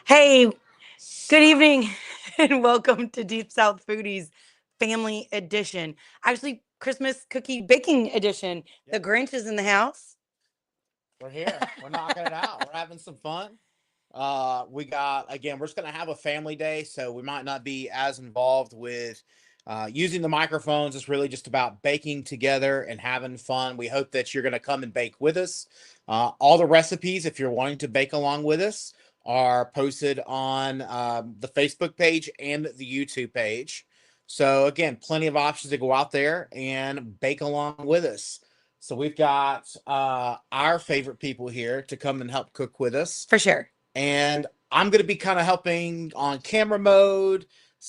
Hey, good evening, and welcome to Deep South Foodies Family Edition. Actually, Christmas cookie baking edition. The Grinch is in the house. We're here. We're knocking it out. We're having some fun. We're just gonna have a family day, so we might not be as involved with using the microphones. It's really just about baking together and having fun. We hope that you're gonna come and bake with us. All the recipes, if you're wanting to bake along with us, are posted on the Facebook page and the YouTube page. So again, plenty of options to go out there and bake along with us. So we've got our favorite people here to come and help cook with us. For sure. And I'm going to be kind of helping on camera mode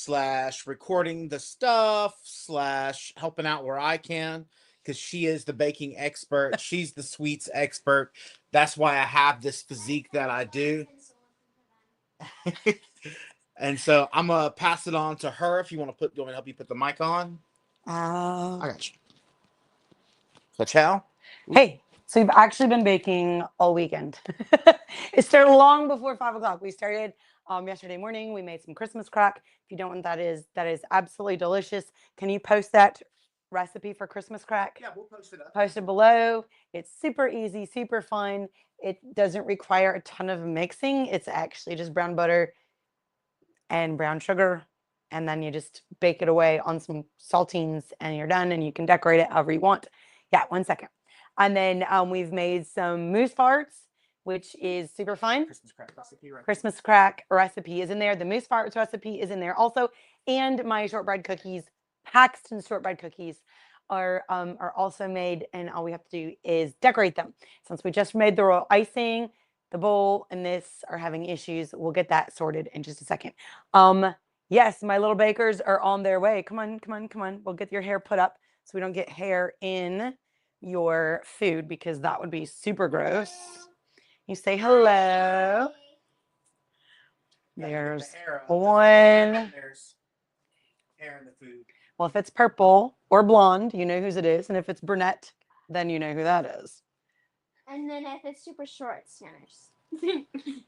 / recording the stuff / helping out where I can because she is the baking expert. She's the sweets expert. That's why I have this physique that I do. And so I'm going to pass it on to her if you want to help you put the mic on. I got you. So, Chow? Hey, so we've actually been baking all weekend. It started long before 5 o'clock. We started yesterday morning. We made some Christmas crack. If you don't know what that is absolutely delicious. Can you post that recipe for Christmas crack? Yeah, we'll post it up. Post it below. It's super easy, super fun. It doesn't require a ton of mixing. It's actually just brown butter and brown sugar. And then you just bake it away on some saltines and you're done, and you can decorate it however you want. Yeah, 1 second. And then we've made some moose farts, which is super fun. Christmas crack recipe, right? Christmas crack recipe is in there. The moose farts recipe is in there also. And my shortbread cookies, Paxton shortbread cookies, are also made. And all we have to do is decorate them. Since we just made the royal icing, the bowl and this are having issues. We'll get that sorted in just a second. Yes, my little bakers are on their way. Come on, come on, come on. We'll get your hair put up so we don't get hair in your food because that would be super gross. You say hello. There's one. There's hair in the food. Well, if it's purple or blonde, you know whose it is. And if it's brunette, then you know who that is. And then if it's super short, it's Jenner's.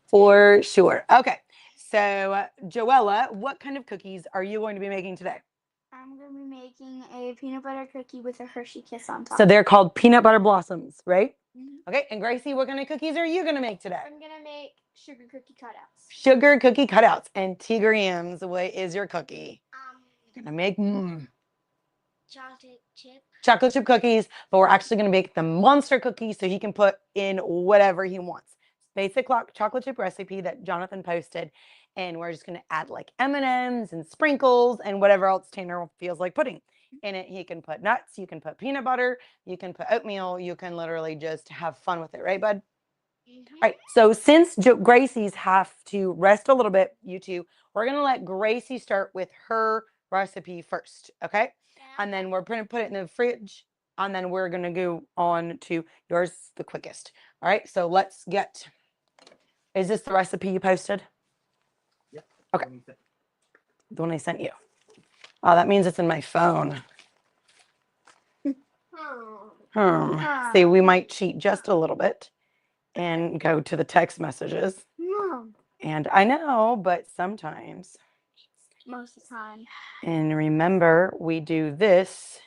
For sure. Okay. So, Joella, what kind of cookies are you going to be making today? I'm going to be making a peanut butter cookie with a Hershey Kiss on top. So they're called peanut butter blossoms, right? Mm-hmm. Okay. And Gracie, what kind of cookies are you going to make today? I'm going to make sugar cookie cutouts. Sugar cookie cutouts. And Tigriams, what is your cookie? You're going to make chocolate chip cookies, but we're actually going to make the monster cookies so he can put in whatever he wants. Basic chocolate chip recipe that Jonathan posted, and we're just going to add like M&Ms and sprinkles and whatever else Tanner feels like putting in it. He can put nuts, you can put peanut butter, you can put oatmeal, you can literally just have fun with it, right, bud? Mm-hmm. All right, so since Gracie's have to rest a little bit, you two, we're going to let Gracie start with her recipe first, okay? Yeah. And then we're going to put it in the fridge, and then we're going to go on to yours the quickest. All right, so let's get... Is this the recipe you posted? Yep. Okay. The one I sent you. Oh, that means it's in my phone. See, we might cheat just a little bit and go to the text messages. And I know, but sometimes. Most of the time. And remember, we do this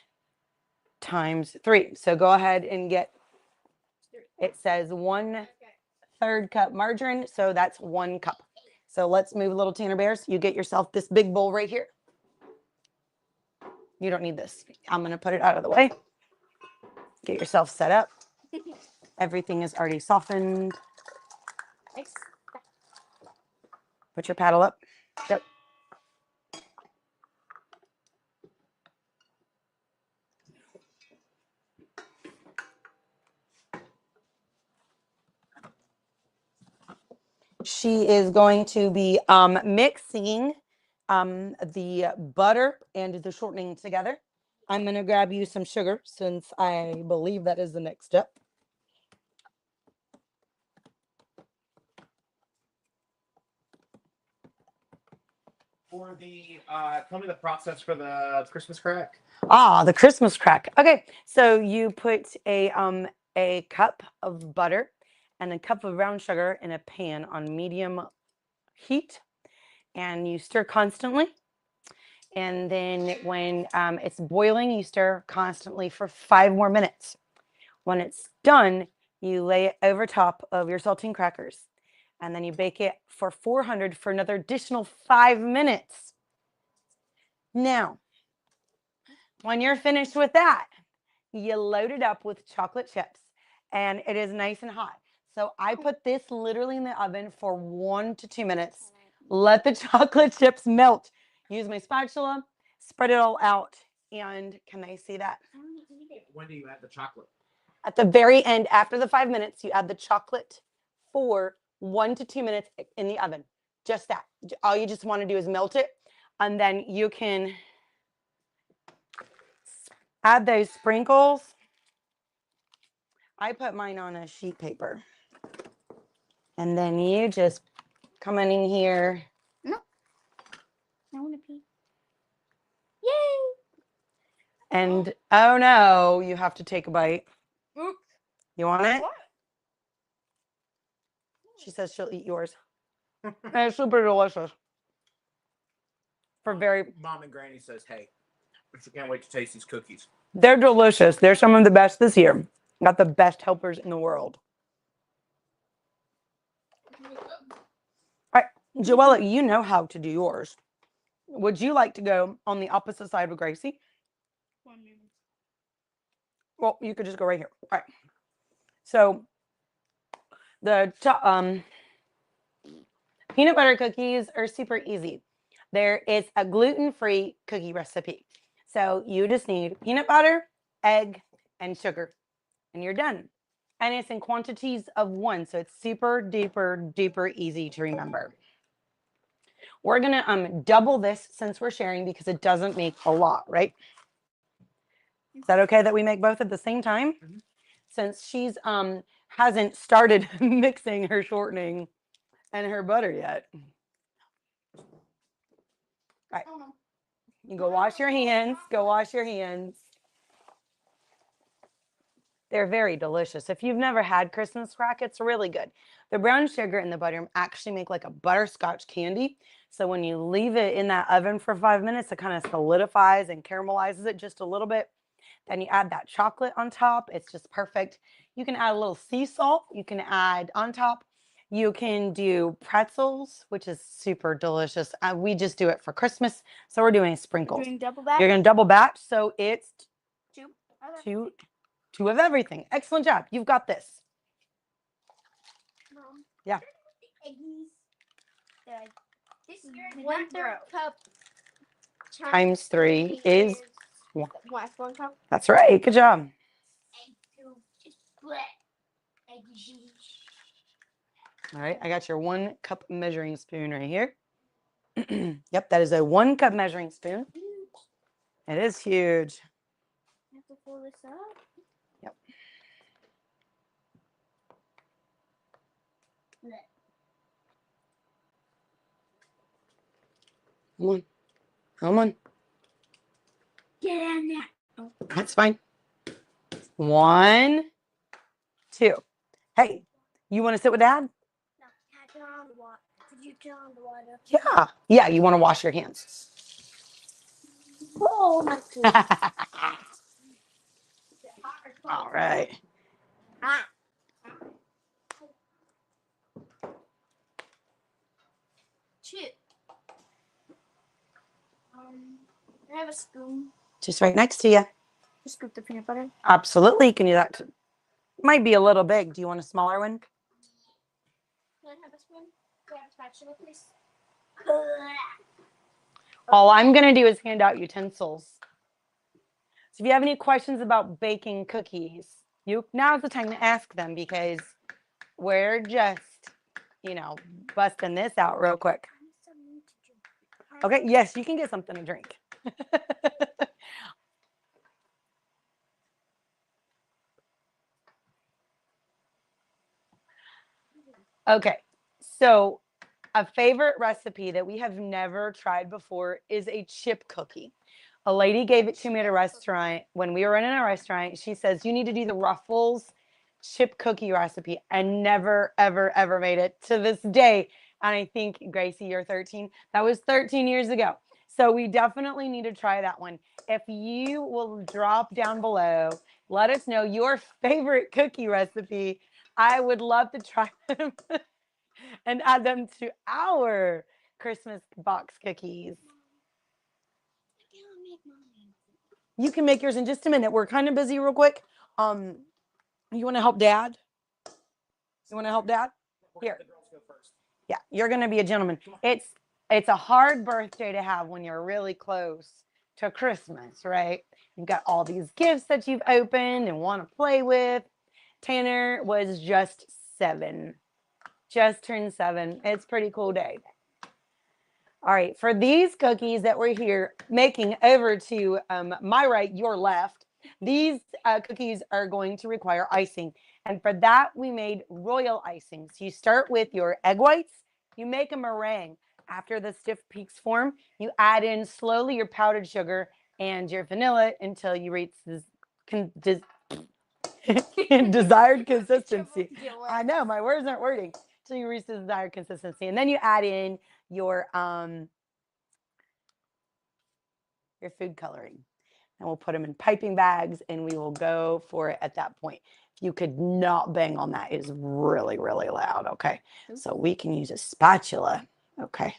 times 3. So go ahead and get, it says 1/3 cup margarine, so that's 1 cup. So let's move little Tanner Bears. You get yourself this big bowl right here. You don't need this. I'm going to put it out of the way. Get yourself set up. Everything is already softened. Put your paddle up. Yep. She is going to be mixing the butter and the shortening together. I'm going to grab you some sugar since I believe that is the next step. For the tell me the process for the Christmas crack. The Christmas crack. Okay, so you put a cup of butter, and a cup of brown sugar in a pan on medium heat, and you stir constantly. And then when it's boiling, you stir constantly for 5 more minutes. When it's done, you lay it over top of your saltine crackers, and then you bake it for 400 for another additional 5 minutes. Now, when you're finished with that, you load it up with chocolate chips, and it is nice and hot. So I put this literally in the oven for 1 to 2 minutes. Let the chocolate chips melt. Use my spatula, spread it all out, and can I see that? I want to eat it. When do you add the chocolate? At the very end, after the 5 minutes, you add the chocolate for 1 to 2 minutes in the oven. Just that. All you just want to do is melt it, and then you can add those sprinkles. I put mine on a sheet paper. And then you just come in here. I want to pee. Yay! And oh no, you have to take a bite. Oop. You want it? What? She says she'll eat yours. And it's super delicious. Mom and Granny says, hey, she can't wait to taste these cookies. They're delicious. They're some of the best this year. Got the best helpers in the world. All right, Joella, you know how to do yours. Would you like to go on the opposite side with Gracie? 1 minute. Well, you could just go right here. All right. So the peanut butter cookies are super easy. There is a gluten-free cookie recipe. So you just need peanut butter, egg, and sugar, and you're done. And it's in quantities of 1, so it's super duper easy to remember. We're gonna double this since we're sharing because it doesn't make a lot, right? Is that okay that we make both at the same time? Mhm. Since she's hasn't started mixing her shortening and her butter yet. Right. Oh no. You go wash your hands. Go wash your hands. They're very delicious. If you've never had Christmas crack, it's really good. The brown sugar and the butter actually make like a butterscotch candy. So when you leave it in that oven for 5 minutes, it kind of solidifies and caramelizes it just a little bit. Then you add that chocolate on top. It's just perfect. You can add a little sea salt. You can add on top. You can do pretzels, which is super delicious. We just do it for Christmas. So we're doing sprinkles. Doing double back. You're going to double batch. So it's 2. Okay. two of everything. Excellent job. You've got this. Mom. Yeah. Eggies. This is 1/3 cup. Times 3 is one. What? 1 cup. That's right. Good job. Egg to split. Eggies. All right. I got your 1 cup measuring spoon right here. Yep. That is a 1 cup measuring spoon. It is huge. You have to pull this up. Yep. Come on. Come on. Get in there. That's fine. 1, 2. Hey, you want to sit with Dad? No, turn on the water. Could you turn on the water? Yeah. Yeah. You want to wash your hands. Oh my God. All right. Ah. Chip. I have a spoon. Just right next to you. Just scoop the peanut butter. Absolutely. You can do that. Might be a little big. Do you want a smaller one? Can I have a spoon? Can I have a spatula, please? All I'm going to do is hand out utensils. So if you have any questions about baking cookies, now's the time to ask them because we're just, busting this out real quick. Okay, yes, you can get something to drink. Okay, so a favorite recipe that we have never tried before is a chip cookie. A lady gave it to me at a restaurant when we were in a restaurant. She says, you need to do the Ruffles chip cookie recipe. I never, ever, ever made it to this day. And I think, Gracie, you're 13. That was 13 years ago. So we definitely need to try that one. If you will drop down below, let us know your favorite cookie recipe. I would love to try them and add them to our Christmas box cookies. You can make yours in just a minute. We're kind of busy real quick. You want to help Dad? You want to help Dad? Here. Yeah, you're going to be a gentleman. It's a hard birthday to have when you're really close to Christmas, right? You've got all these gifts that you've opened and want to play with. Tanner was just 7. Just turned 7. It's a pretty cool day. All right, for these cookies that we're here making over to my right, your left, these cookies are going to require icing. And for that, we made royal icing. So you start with your egg whites, you make a meringue. After the stiff peaks form, you add in slowly your powdered sugar and your vanilla until you reach this desired consistency. I know, my words aren't wording. Until you reach the desired consistency. And then you add in your food coloring. And we'll put them in piping bags and we will go for it at that point. If you could not bang on that, it is really, really loud. Okay. So we can use a spatula. Okay.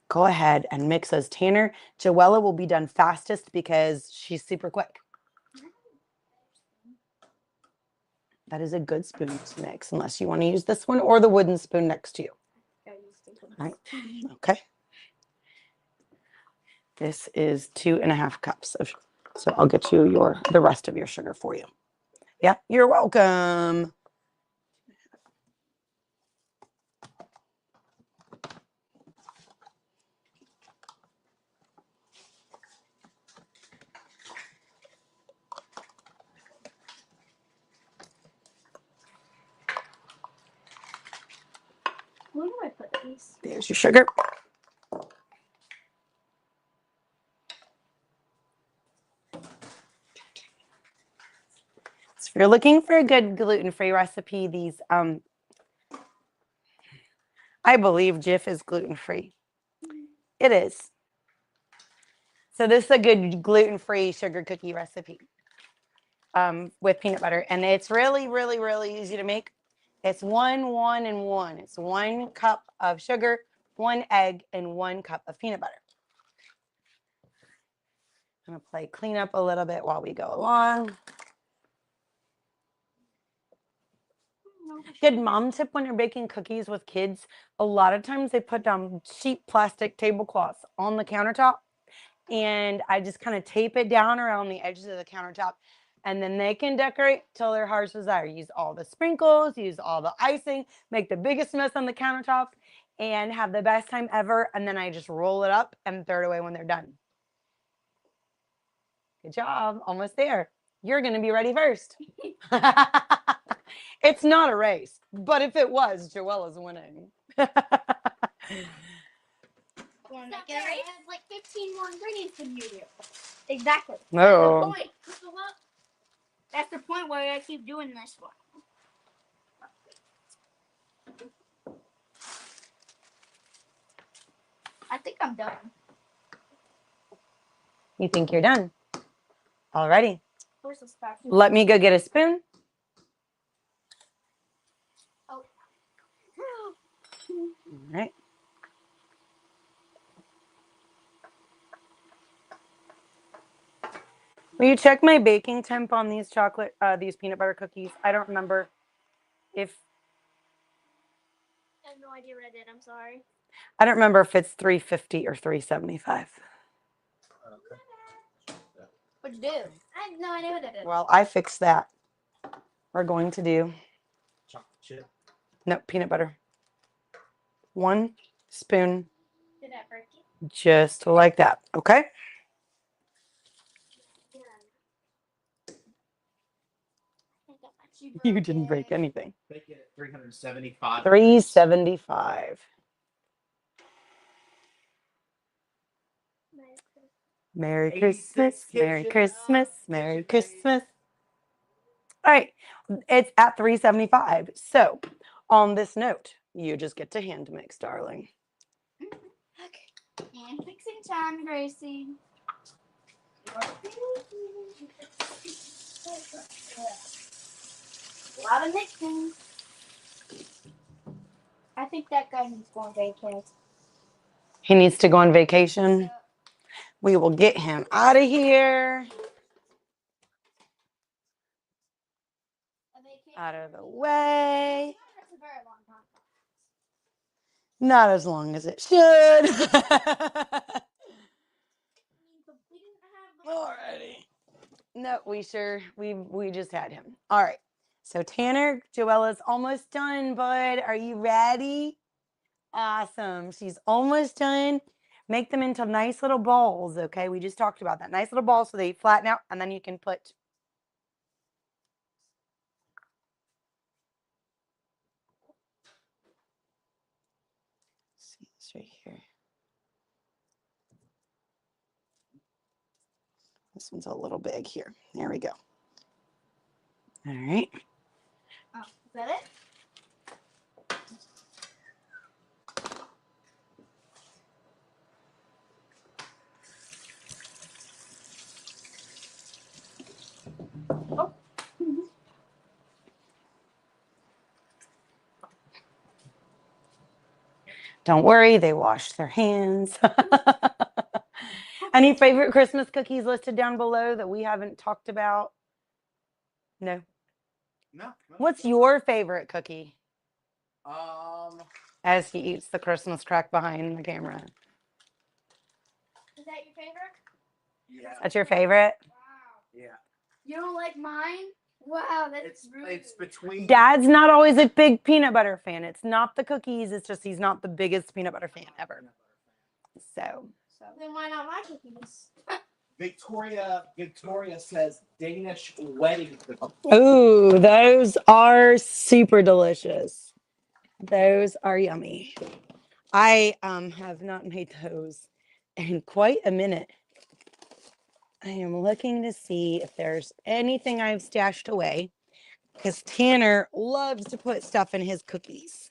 Go ahead and mix those. Tanner, Joella will be done fastest because she's super quick. That is a good spoon to mix, unless you want to use this one or the wooden spoon next to you. All right. Okay. This is 2.5 cups of, so I'll get you the rest of your sugar for you. Yeah, you're welcome. Where do I put these? There's your sugar. So if you're looking for a good gluten-free recipe, these I believe Jif is gluten-free. It is. So this is a good gluten-free sugar cookie recipe with peanut butter. And it's really, really, really easy to make. It's 1, 1, and 1. It's 1 cup of sugar, 1 egg, and 1 cup of peanut butter. I'm going to play cleanup a little bit while we go along. Good mom tip when you're baking cookies with kids. A lot of times they put down cheap plastic tablecloths on the countertop. And I just kind of tape it down around the edges of the countertop. And then they can decorate till their heart's desire. Use all the sprinkles, use all the icing, make the biggest mess on the countertop, and have the best time ever. And then I just roll it up and throw it away when they're done. Good job. Almost there. You're going to be ready first. It's not a race, but if it was, Joella's winning. Well, I have like 15 more ingredients than you do. Exactly. No. That's the point where I keep doing this one. I think I'm done. You think you're done? Alrighty. Where's the spatula? Let me go get a spoon. Oh. All right. Will you check my baking temp on these these peanut butter cookies? I don't remember if I have no idea what I did. I'm sorry. I don't remember if it's 350 or 375. What'd you do? I have no idea what I did. Well, I fixed that. We're going to do Chocolate chip. no peanut butter. 1 spoon, Did that break it? just like that. Okay. You didn't break anything. Make it 375. 375. Merry Christmas, Merry Christmas, Merry Christmas. All right, It's at $3.75. So on this note, you just get to hand mix, darling. Okay. And mixing time, Gracie. A lot of mixing. I think that guy needs to go on vacation. He needs to go on vacation. We will get him out of here. A vacation. Out of the way. That's a very long time. Not as long as it should. Alrighty. No, we just had him. All right. So Tanner, Joella's almost done, bud. Are you ready? Awesome. She's almost done. Make them into nice little balls, okay? We just talked about that. Nice little balls so they flatten out, and then you can put see this right here. This one's a little big here. There we go. All right. Oh, is that it? Oh. Don't worry, they washed their hands. Any favorite Christmas cookies listed down below that we haven't talked about? No. No. What's your favorite cookie? As As he eats the Christmas crack behind the camera. Is that your favorite? Yeah. That's your favorite? Wow. Yeah. You don't like mine? Wow, that's It's rude. between. Dad's not always a big peanut butter fan. It's not the cookies. It's just he's not the biggest peanut butter fan ever. So Then why not my cookies? Victoria says Danish wedding cookies. ooh, those are super delicious. Those are yummy. I have not made those in quite a minute. I am looking to see if there's anything I've stashed away because Tanner loves to put stuff in his cookies.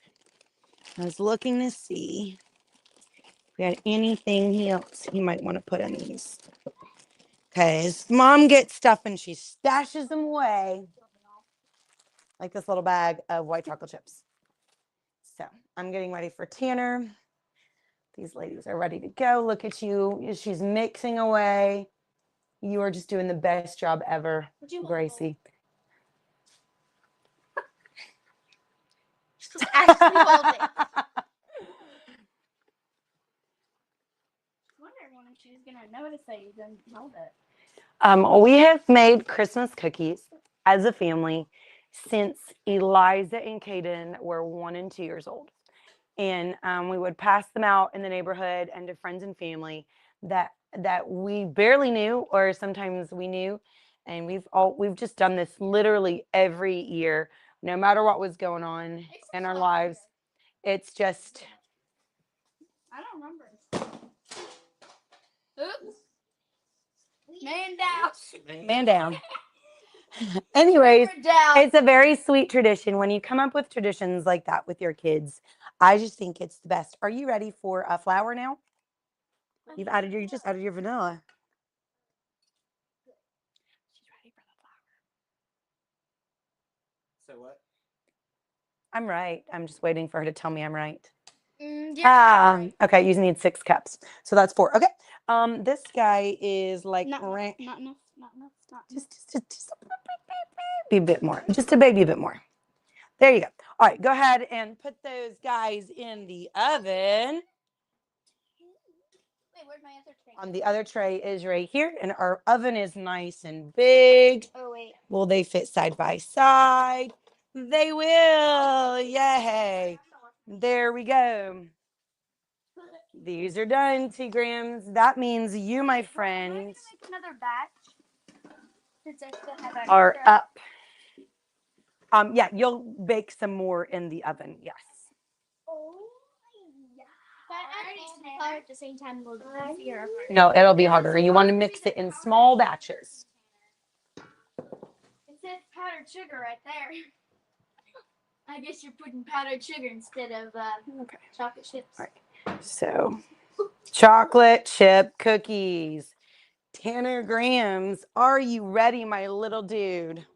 I was looking to see if we had anything else he might want to put in these. Because mom gets stuff and she stashes them away like this little bag of white chocolate chips. So I'm getting ready for Tanner. These ladies are ready to go. Look at you. She's mixing away. You are just doing the best job ever, Would you hold Gracie. Just actually hold it. I wonder when she's gonna notice that you didn't hold it. We have made Christmas cookies as a family since Eliza and Caden were 1 and 2 years old. And we would pass them out in the neighborhood and to friends and family that we barely knew, or sometimes we knew. And we've just done this literally every year, no matter what was going on in our lives. It's just I don't remember. Oops. Man down. man down. Anyways, Man down. it's a very sweet tradition. When you come up with traditions like that with your kids, I just think it's the best. Are you ready for a flour now? You just added your vanilla. She's ready for the flour. So what? I'm right. I'm just waiting for her to tell me I'm right. Yeah. Okay, you need 6 cups. So that's 4. Okay. This guy is like Not enough. Not enough. Not just a bit more. Just a baby bit more. There you go. All right, go ahead and put those guys in the oven. Wait, where's my other tray? The other tray is right here, and our oven is nice and big. Oh wait. Will they fit side by side? They will. Yay. There we go. These are done, T-grams. That means you, my friend, Another batch. Since I still have are extra. up. Yeah, you'll bake some more in the oven. Yes. Oh yeah. But I at the same time will be easier. No, it'll be harder. You want to mix it in small batches. It says powdered sugar right there. I guess you're putting powdered sugar instead of Okay. chocolate chips. All right. So, chocolate chip cookies. Tanner Grams, are you ready, my little dude?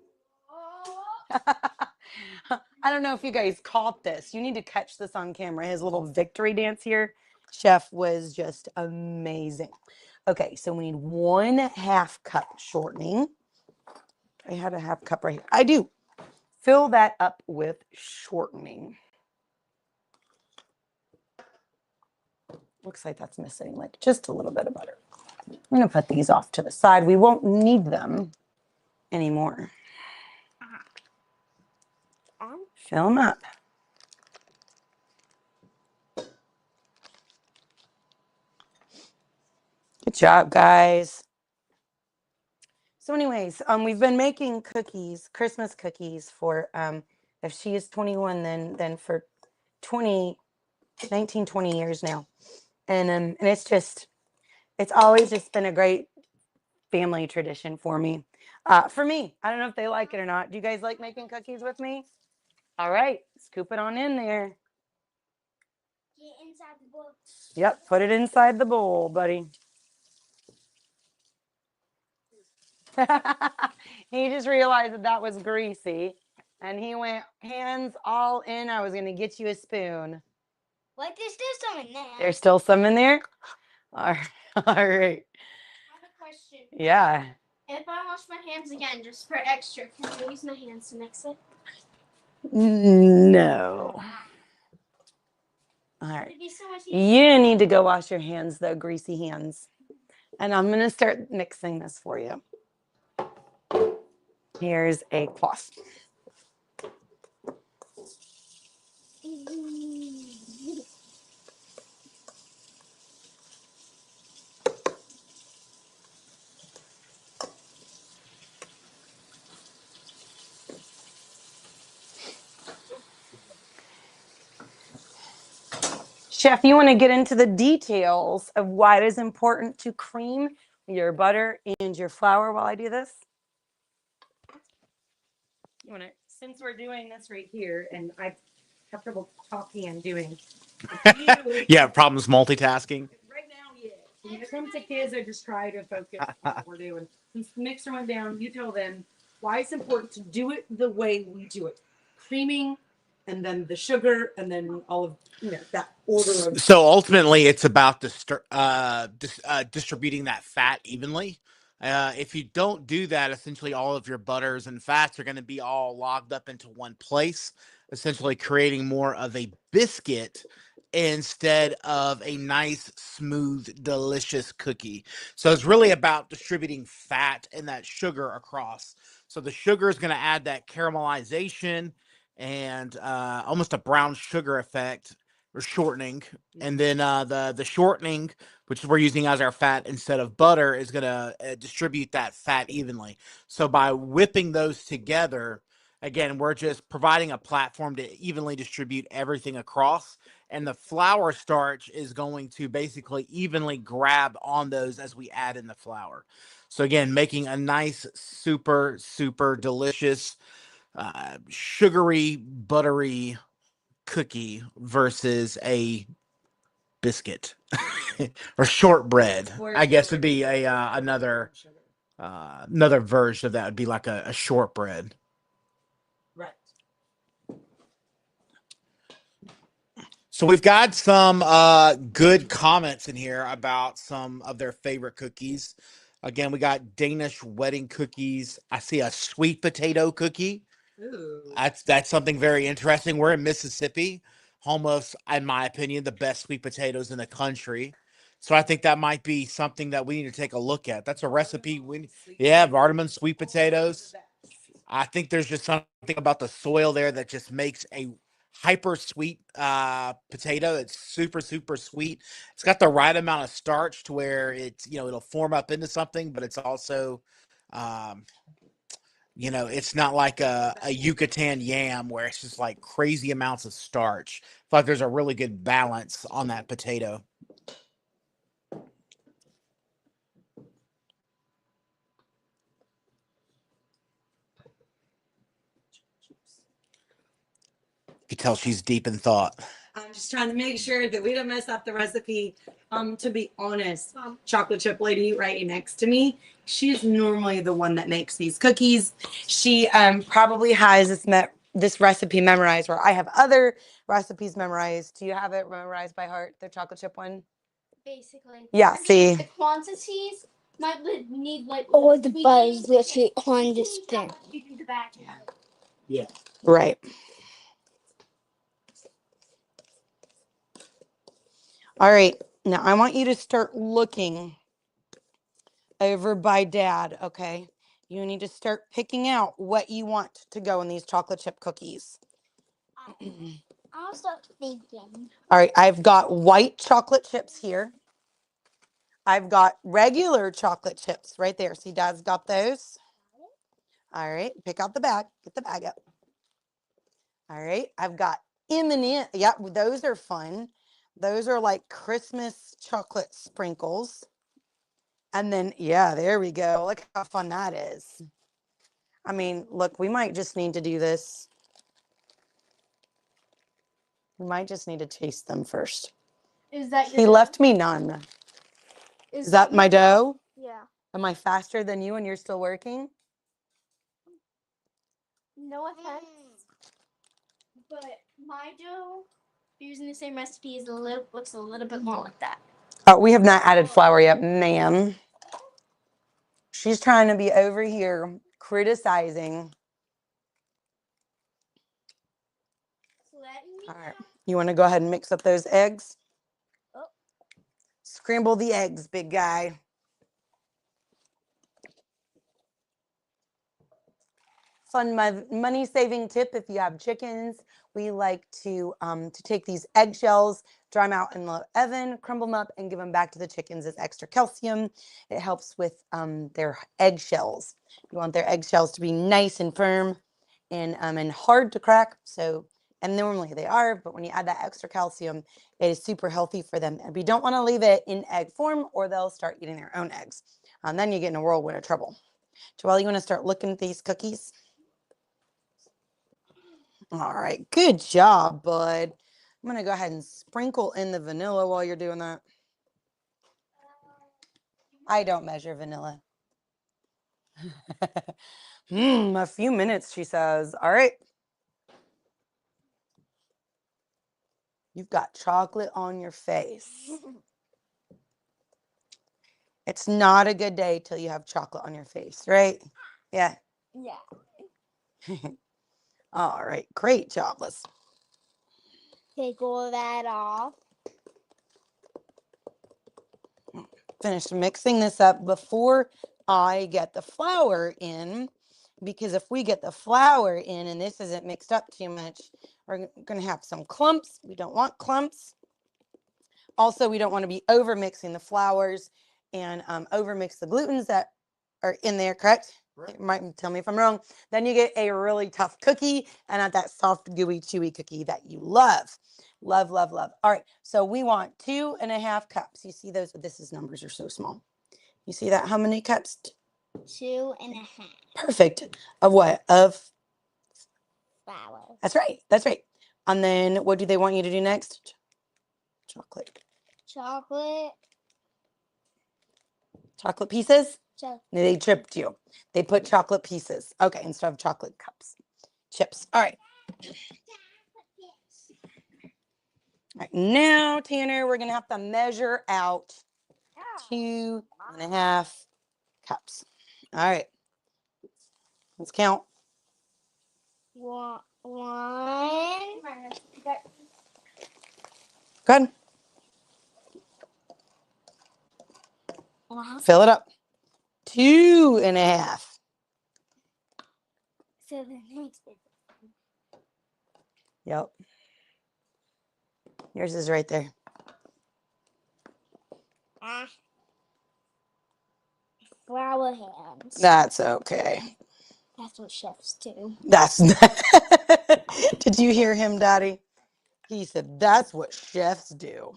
I don't know if you guys caught this. You need to catch this on camera. His little victory dance here, chef, was just amazing. Okay, so we need 1/2 cup shortening. I had a 1/2 cup right here. I do. Fill that up with shortening. Looks like that's missing like just a little bit of butter. I'm going to put these off to the side. We won't need them anymore. Fill them up. Good job, guys. So anyways, we've been making cookies, Christmas cookies for, if she is 21, then for 19, 20 years now. And it's always just been a great family tradition for me. For me, I don't know if they like it or not. Do you guys like making cookies with me? All right, scoop it on in there. Get inside the bowl. Yep, put it inside the bowl, buddy. He just realized that was greasy and he went hands all in. I was going to get you a spoon. What? There's still some in there. There's still some in there? All right. I have a question. Yeah. If I wash my hands again just for extra, can I use my hands to mix it? No. All right. It'd be so much easier. You need to go wash your hands, though, greasy hands. And I'm going to start mixing this for you. Here's a cloth. Chef, you want to get into the details of why it is important to cream your butter and your flour while I do this? You want to, since we're doing this right here, and I have trouble talking and doing. Yeah, problems multitasking. Right now, yeah. When it comes to kids, I just try to focus on what we're doing. Since the mixer went down, you tell them why it's important to do it the way we do it. Creaming, and then the sugar, and then all of that order of. So ultimately, it's about distributing that fat evenly. If you don't do that, essentially all of your butters and fats are going to be all logged up into one place, essentially creating more of a biscuit instead of a nice, smooth, delicious cookie. So it's really about distributing fat and that sugar across. So the sugar is going to add that caramelization and almost a brown sugar effect or shortening, and then the shortening, which we're using as our fat instead of butter, is going to distribute that fat evenly. So by whipping those together, again, we're just providing a platform to evenly distribute everything across, and the flour starch is going to basically evenly grab on those as we add in the flour. So again, making a nice, super, super delicious, sugary, buttery cookie versus a biscuit or shortbread. I guess would be a another version of that would be like a shortbread. Right. So we've got some good comments in here about some of their favorite cookies. Again, we got Danish wedding cookies. I see a sweet potato cookie. Ooh. That's something very interesting. We're in Mississippi, home of, in my opinion, the best sweet potatoes in the country. So I think that might be something that we need to take a look at. That's a recipe. Vardaman sweet potatoes. I think there's just something about the soil there that just makes a hyper sweet potato. It's super, super sweet. It's got the right amount of starch to where it's, it'll form up into something, but it's also, it's not like a Yucatan yam where it's just like crazy amounts of starch. I feel like there's a really good balance on that potato. You tell she's deep in thought. I'm just trying to make sure that we don't mess up the recipe. To be honest, chocolate chip lady right next to me, she's normally the one that makes these cookies. She probably has this recipe memorized, where I have other recipes memorized. Do you have it memorized by heart, the chocolate chip one? Basically. Yeah, see. The quantities might need like. Or the buzz literally on the spin. You do the batch. Yeah. Right. All right. Now I want you to start looking over by Dad, okay? You need to start picking out what you want to go in these chocolate chip cookies. I'll start thinking. All right, I've got white chocolate chips here. I've got regular chocolate chips right there. See, Dad's got those. All right, pick out the bag. Get the bag up. All right, I've got M&M. Yeah, those are fun. Those are like Christmas chocolate sprinkles. And then, yeah, there we go. Look how fun that is. I mean, look, we might just need to do this. We might just need to taste them first. Is that He left me none. Is that my dough? Yeah. Am I faster than you and you're still working? No offense, but my dough, using the same recipe, looks a little bit more like that. Oh, we have not added flour yet, ma'am. She's trying to be over here criticizing. All right. You want to go ahead and mix up those eggs? Oh. Scramble the eggs, big guy. Fun money-saving tip if you have chickens. We like to take these eggshells, dry them out in the oven, crumble them up, and give them back to the chickens as extra calcium. It helps with their eggshells. You want their eggshells to be nice and firm and hard to crack. So, and normally they are, but when you add that extra calcium, it is super healthy for them. And we don't want to leave it in egg form, or they'll start eating their own eggs. And then you get in a whirlwind of trouble. Joelle, you want to start looking at these cookies? All right, good job, bud. I'm gonna go ahead and sprinkle in the vanilla while you're doing that. I don't measure vanilla. A few minutes, she says. All right. You've got chocolate on your face. It's not a good day till you have chocolate on your face, right? Yeah. Yeah. All right, great job. Let's Take all that off. finish mixing this up before I get the flour in, because if we get the flour in and this isn't mixed up too much, we're going to have some clumps. We don't want clumps. Also, we don't want to be over mixing the flours and over mix the glutens that are in there, correct? Right. You might tell me if I'm wrong. Then you get a really tough cookie and not that soft, gooey, chewy cookie that you love. Love, love, love. All right. So we want 2.5 cups. You see those? This numbers are so small. You see that? How many cups? 2.5 Perfect. Of what? Of flour. That's right. That's right. And then what do they want you to do next? Chocolate. Chocolate pieces? They tripped you. They put chocolate pieces. Okay, instead of chocolate cups. Chips. All right. All right. Now, Tanner, we're going to have to measure out 2.5 cups. All right. Let's count. One. Good. Fill it up. 2.5. So the next is Yep. Yours is right there. flour hands. That's okay. That's what chefs do. That's Did you hear him, Daddy? He said that's what chefs do.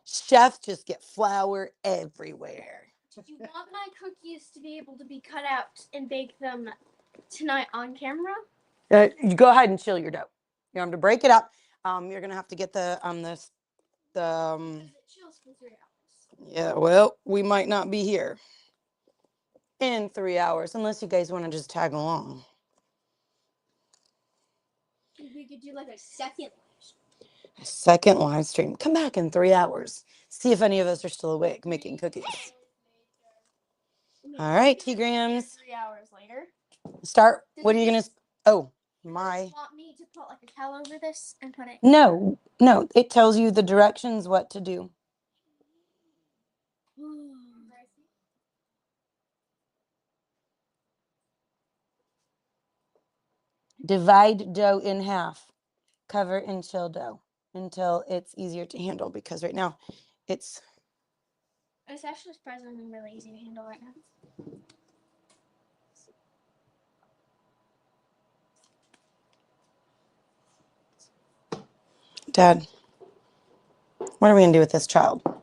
Chefs just get flour everywhere. Do you want my cookies to be able to be cut out and bake them tonight on camera? You go ahead and chill your dough. You have to break it up. You're gonna have to get the It chills for 3 hours. yeah. Well, we might not be here in 3 hours unless you guys want to just tag along. We could do like a second A second live stream. Come back in 3 hours. See if any of us are still awake making cookies. All right, T-grams. 3 hours later. Start. Does What it are you gonna? just- Oh You my. just want me to put like a towel over this and put it? No, no. It tells you the directions what to do. Divide dough in half. Cover and chill dough until it's easier to handle because right now it's It's actually surprisingly really easy to handle right now. Dad. What are we gonna do with this child? All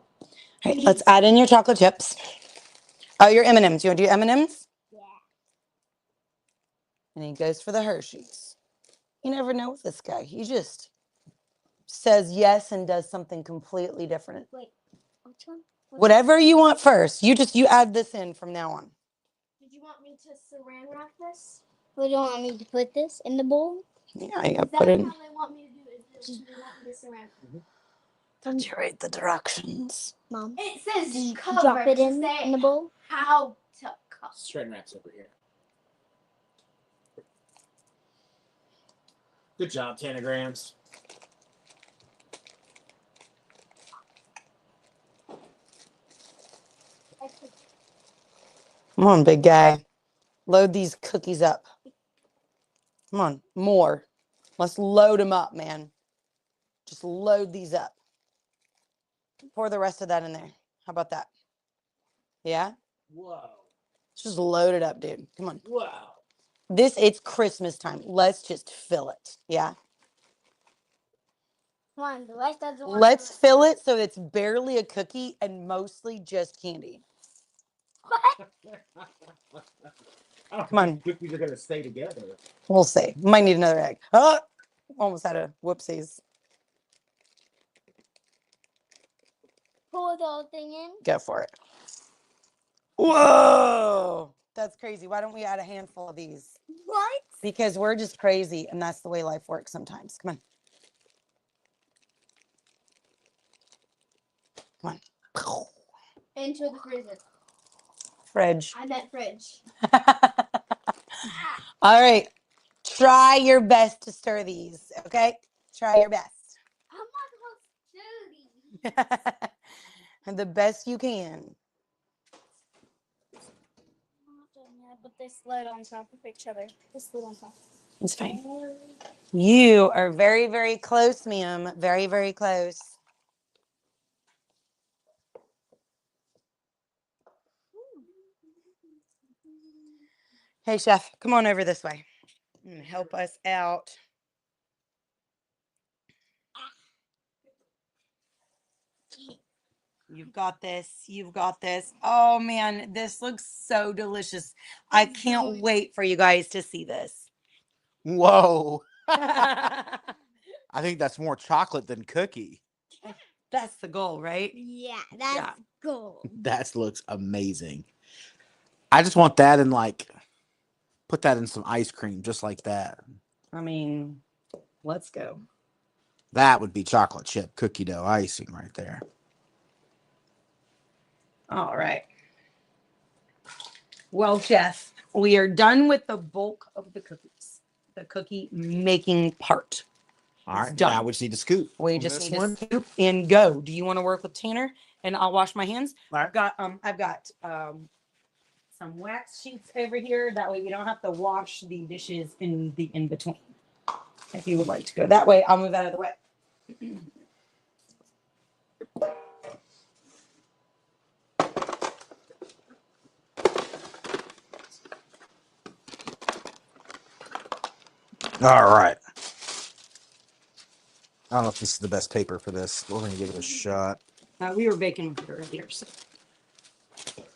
right, let's add in your chocolate chips. Oh, your M&Ms. You want to do M&Ms? Yeah. And he goes for the Hershey's. You never know with this guy. He just says yes and does something completely different. Wait. Which one? Whatever you want first. You add this in from now on. Did you want me to saran wrap this? What do you want me to put this in the bowl? Yeah, you gotta Is that put it in. how they want me to do it? Do they want me to saran wrap? Don't you read the directions? Mom. It says You cover. drop it to in say the bowl? how to cover. Straight wraps over here. Good job, Tanagrams. Come on, big guy. Load these cookies up. Come on, more. Let's load them up, man. Just load these up. Pour the rest of that in there. How about that? Yeah? Whoa. Just load it up, dude. Come on. Wow. It's Christmas time. Let's just fill it. Yeah? Come on, the rest doesn't want Let's fill it so it's barely a cookie and mostly just candy. Come on. Cookies are gonna stay together. We'll see. Might need another egg. Oh, almost had a whoopsies. pour the whole thing in. Go for it. Whoa. That's crazy. Why don't we add a handful of these? What? Because we're just crazy and that's the way life works sometimes. Come on. Come on. Into the freezer. Fridge. I meant fridge. All right. Try your best to stir these, okay? Try your best. I'm not supposed to do these. And the best you can. Put this lid on top of each other. This lid on top. It's fine. You are very, very close, ma'am. Very, very close. Hey, chef, come on over this way and help us out. You've got this. You've got this. Oh, man, this looks so delicious. I can't wait for you guys to see this. Whoa. I think that's more chocolate than cookie. That's the goal, right? Yeah, that's Yeah. gold. That looks amazing. I just want that and put that in some ice cream just like that. I mean, let's go. That would be chocolate chip cookie dough icing right there. All right. Well, chef, we are done with the bulk of the cookies, the cookie making part. All It's right. done. Now we just need to scoop. We on just this need one. to scoop and go. Do you want to work with Tanner? And I'll wash my hands. All right. I've got some wax sheets over here. That way we don't have to wash the dishes in between. If you would like to go that way, I'll move out of the way. All right. I don't know if this is the best paper for this. We're going to give it a shot. We were baking with it earlier, so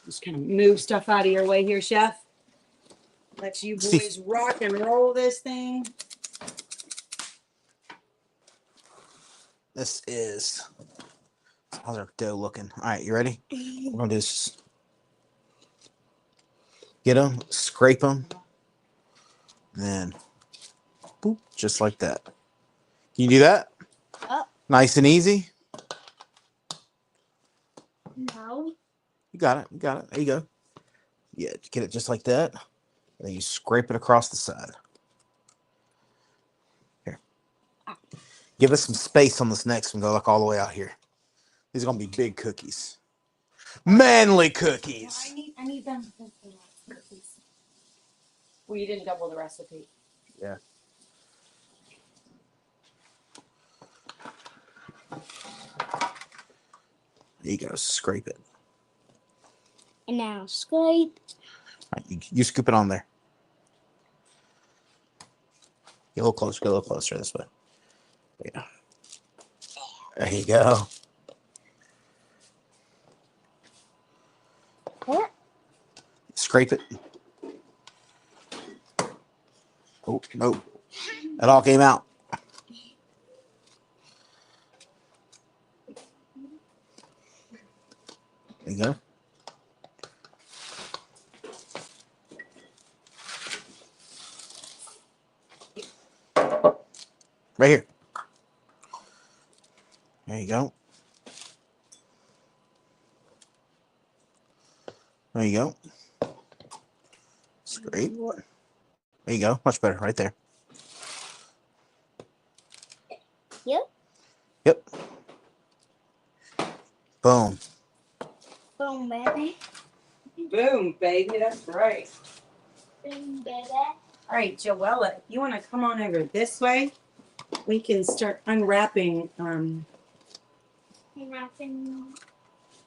just kind of move stuff out of your way here, chef. Let you boys rock and roll this thing. This is how's our dough looking? All right, you ready? We're gonna do this. Get them, scrape them, then boop, just like that. Can you do that? Oh. Nice and easy. No. You got it. You got it. There you go. Yeah, get it just like that. And then you scrape it across the side. Here. Give us some space on this next one. Go like all the way out here. These are gonna be big cookies. Manly cookies. I need them. Cookies. Well, you didn't double the recipe. Yeah. There you go. Scrape it. And now scrape. All right, you scoop it on there. Get a little closer. Get a little closer this way. Yeah. There you go. What? Scrape it. Oh, no. It all came out. There you go. Right here. There you go. There you go. Scrape. There you go. Much better. Right there. Yep. Yep. Boom. Boom, baby. Boom, baby. That's right. Boom, baby. All right, Joella, if you want to come on over this way, we can start unwrapping Nothing.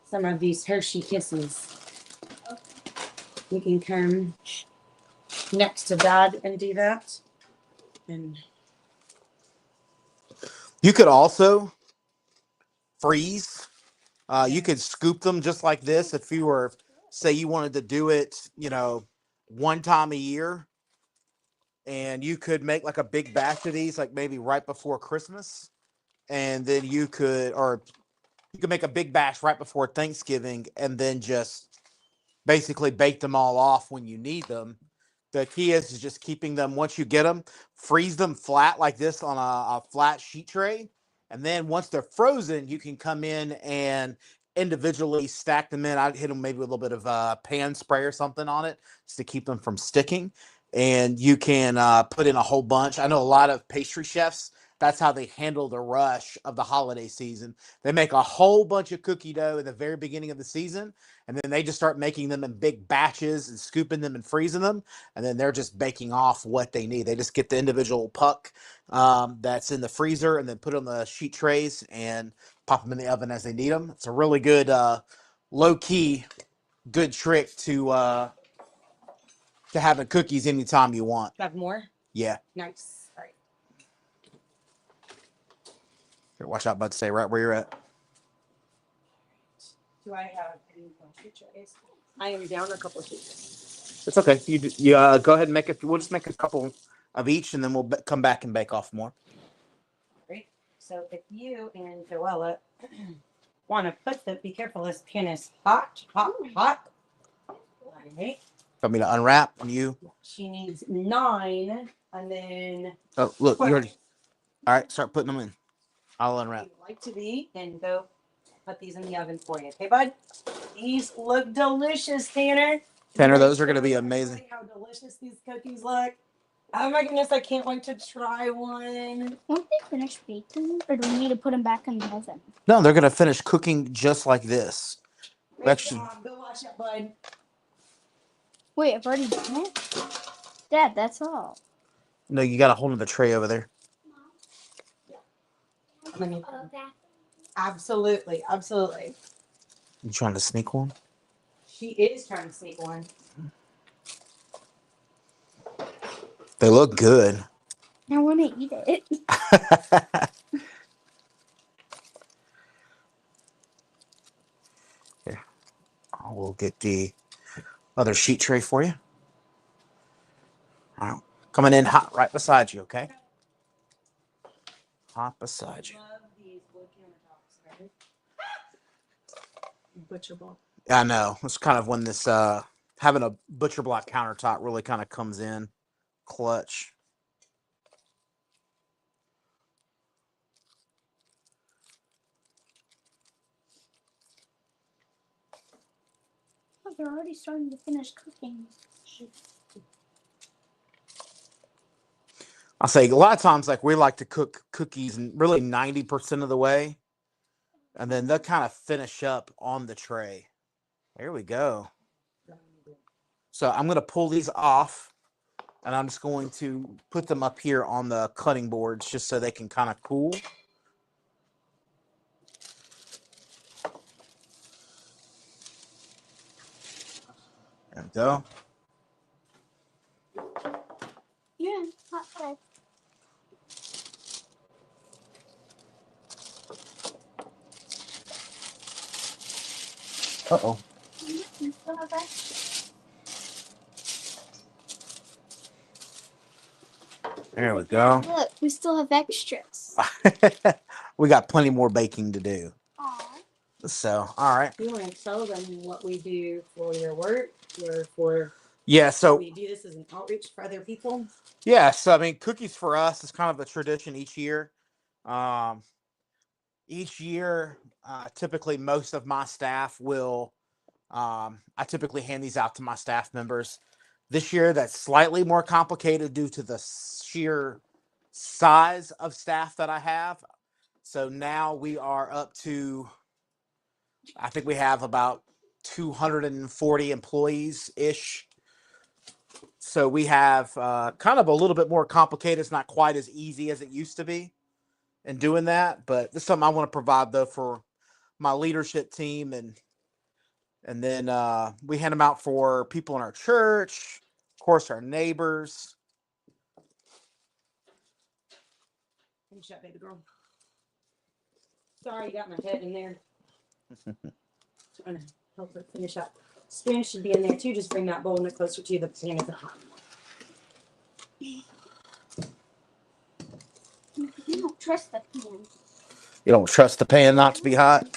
some of these Hershey Kisses. We can come next to Dad and do that. And You could also freeze. You could scoop them just like this if you were, say, you wanted to do it, one time a year. And you could make like a big batch of these, like maybe right before Christmas. And then you could make a big batch right before Thanksgiving and then just basically bake them all off when you need them. The key is just keeping them, once you get them, freeze them flat like this on a flat sheet tray. And then once they're frozen, you can come in and individually stack them in. I'd hit them maybe with a little bit of pan spray or something on it just to keep them from sticking. And you can put in a whole bunch. I know a lot of pastry chefs, that's how they handle the rush of the holiday season. They make a whole bunch of cookie dough at the very beginning of the season, and then they just start making them in big batches and scooping them and freezing them, and then they're just baking off what they need. They just get the individual puck that's in the freezer and then put it on the sheet trays and pop them in the oven as they need them. It's a really good, low-key, good trick to having cookies anytime you want. have more? Yeah. Nice. All right. Here, watch out, bud. Stay right where you're at. Do I have any sheet trays? I am down a couple of sheets. It's okay. You go ahead and make it. We'll just make a couple of each, and then we'll come back and bake off more. Great. So if you and Joella want to put them, be careful. This pan is hot, hot, hot. All right. Want me to unwrap? And you? She needs 9, and then Oh, look, you already. All right, start putting them in. I'll unwrap. you'd like to be, and go put these in the oven for you. Okay, bud? These look delicious, Tanner. Tanner, You're those are gonna be so amazing. excited How delicious these cookies look. Oh my goodness, I can't wait to try one. Won't they finish baking, or do we need to put them back in the oven? No, they're gonna finish cooking just like this. Great Actually- job. Go watch it, bud. Wait, I've already done it? Dad, that's all. No, you got a hold of the tray over there. Let me- Absolutely, absolutely. You trying to sneak one? She is trying to sneak one. They look good. I want to eat it. Here, I will get the other sheet tray for you. All right, coming in hot right beside you. Okay, hot beside you. Love these. Look Butcher block. I know. It's kind of when this having a butcher block countertop really kind of comes in clutch. Oh, they're already starting to finish cooking. I'll say a lot of times, like we like to cook cookies and really 90% of the way, and then they'll kind of finish up on the tray. There we go. So I'm going to pull these off, and I'm just going to put them up here on the cutting boards just so they can kind of cool. There we go. Yeah, hot plate. Uh-oh. You still have that? There we go. Look, we still have extras. We got plenty more baking to do. Aw. So, all right. You want to tell them what we do for your work or for Yeah, so we do this as an outreach for other people? yeah, so I mean, cookies for us is kind of a tradition each year. Um, each year, typically most of my staff will, I typically hand these out to my staff members. This year, that's slightly more complicated due to the sheer size of staff that I have. So now we are up to, I think we have about 240 employees ish. So we have kind of a little bit more complicated. It's not quite as easy as it used to be in doing that, but this is something I want to provide though for my leadership team, and then we hand them out for people in our church, of course, our neighbors. Finish up, baby girl. Sorry, you got my head in there. Trying to help her finish up. Spoon should be in there too. Just bring that bowl a bit closer to you. The pan isn't hot. You don't trust the pan. You don't trust the pan not to be hot?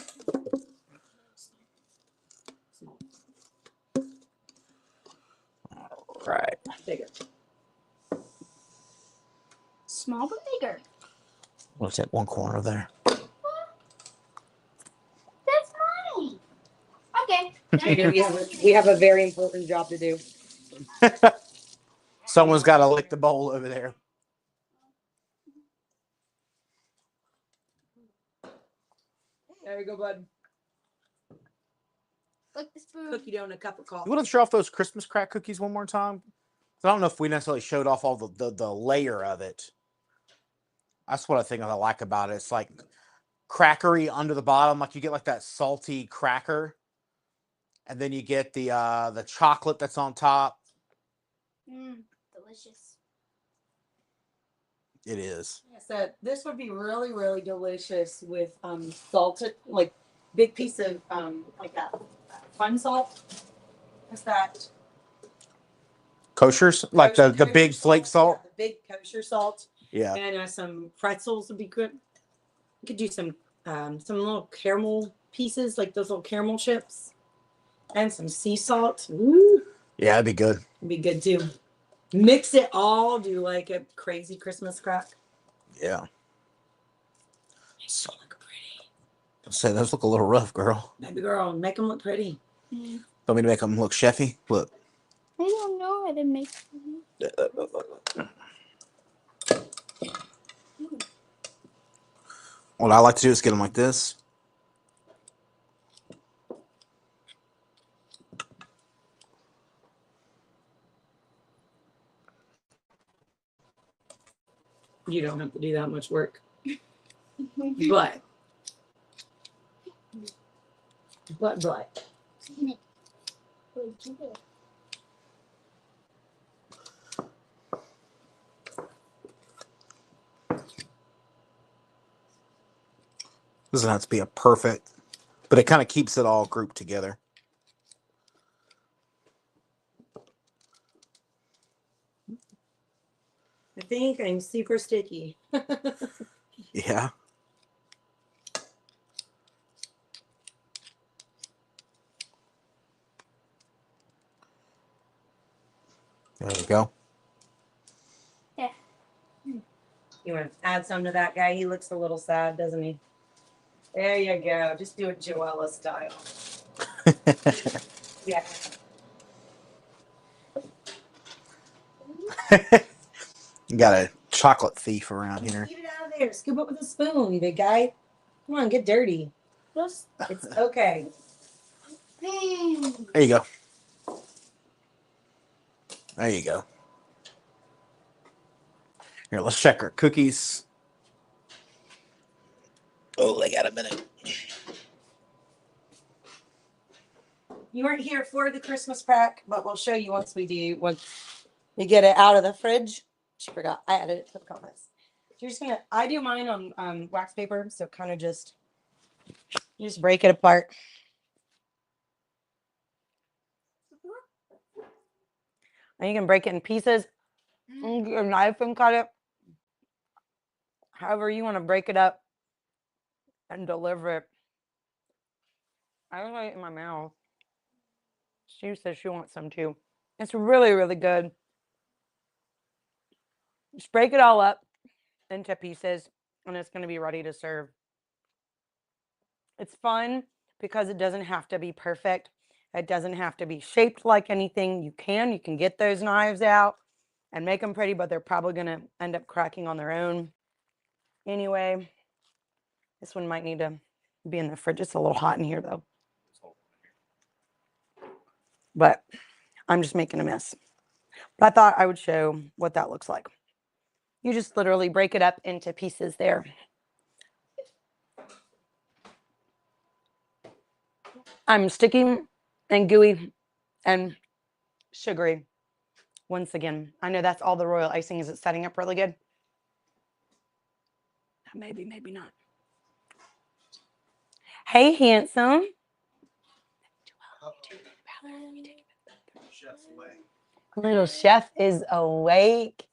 All right. Bigger. Small but bigger. What's that one corner there? That's mine. Okay. We have a very important job to do. Someone's got to lick the bowl over there. There you go, bud. Look the spoon. Cookie dough and a cup of coffee. You want to show off those Christmas crack cookies one more time? I don't know if we necessarily showed off all the layer of it. That's what I think I like about it. It's like crackery under the bottom, like you get like that salty cracker, and then you get the chocolate that's on top. Delicious. It is. So this would be really, really delicious with salted, like big piece of like that fun salt. What's that? Koshers, like the big Kosher flake salt. Yeah, the big kosher salt. Yeah. And some pretzels would be good. You could do some little caramel pieces, like those little caramel chips, and some sea salt. Ooh, Yeah, it'd be good. it'd be good too. Mix it all. Do like a crazy Christmas crack. Yeah. So look pretty, Say those look a little rough, girl. baby girl. Make them look pretty. Don't mean to make them look chefy. Look. I don't know how to make. What I like to do is get them like this. You don't have to do that much work, but. Doesn't have to be a perfect, but it kind of keeps it all grouped together. I think I'm super sticky. Yeah. There you go. Yeah. You want to add some to that guy? He looks a little sad, doesn't he? There you go. Just do it Joella style. Yeah. You got a chocolate thief around here. Get it out of there. Scoop it with a spoon, you big guy. Come on, get dirty. Just It's okay. There you go. There you go. Here, let's check our cookies. Oh, they got a minute. You weren't here for the Christmas pack, but we'll show you once we do. Once you get it out of the fridge. She forgot. I added it to the comments. You're just gonna. I do mine on wax paper, so kind of just you just break it apart. And you can break it in pieces. And get a knife and cut it. However you want to break it up and deliver it. I don't like it in my mouth. She says she wants some too. It's really, really good. Just break it all up into pieces and it's going to be ready to serve. It's fun because it doesn't have to be perfect. It doesn't have to be shaped like anything. You can get those knives out and make them pretty, but they're probably going to end up cracking on their own. Anyway, this one might need to be in the fridge. It's a little hot in here though. But I'm just making a mess. But I thought I would show what that looks like. You just literally break it up into pieces there. I'm sticky and gooey and sugary. Once again, I know that's all the royal icing. Is it setting up really good? Maybe, maybe not. Hey, handsome. Little chef is awake.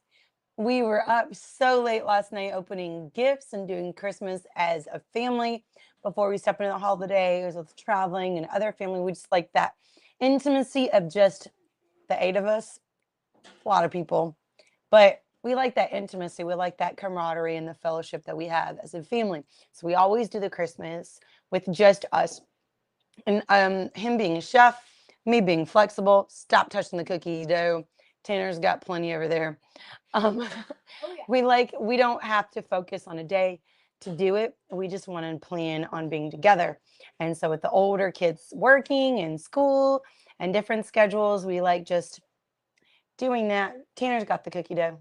We were up so late last night opening gifts and doing Christmas as a family before we stepped into the holidays with traveling and other family. We just like that intimacy of just the 8 of us. A lot of people, but we like that intimacy. We like that camaraderie and the fellowship that we have as a family. So we always do the Christmas with just us. And him being a chef, me being flexible, stop touching the cookie dough. Tanner's got plenty over there. Oh, yeah. We don't have to focus on a day to do it. We just want to plan on being together. And so with the older kids working in school and different schedules, we like just doing that. Tanner's got the cookie dough.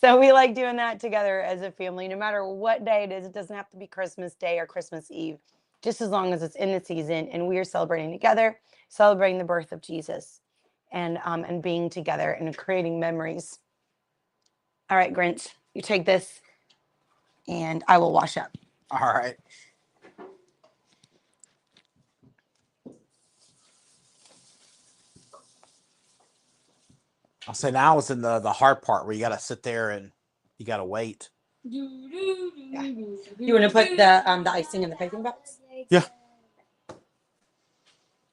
So we like doing that together as a family, no matter what day it is. It doesn't have to be Christmas Day or Christmas Eve, just as long as it's in the season and we are celebrating together, celebrating the birth of Jesus and being together and creating memories. All right, Grinch, you take this and I will wash up. All right. I'll say now is in the hard part where you got to sit there and you got to wait. You want to put the icing in the piping box? Yeah.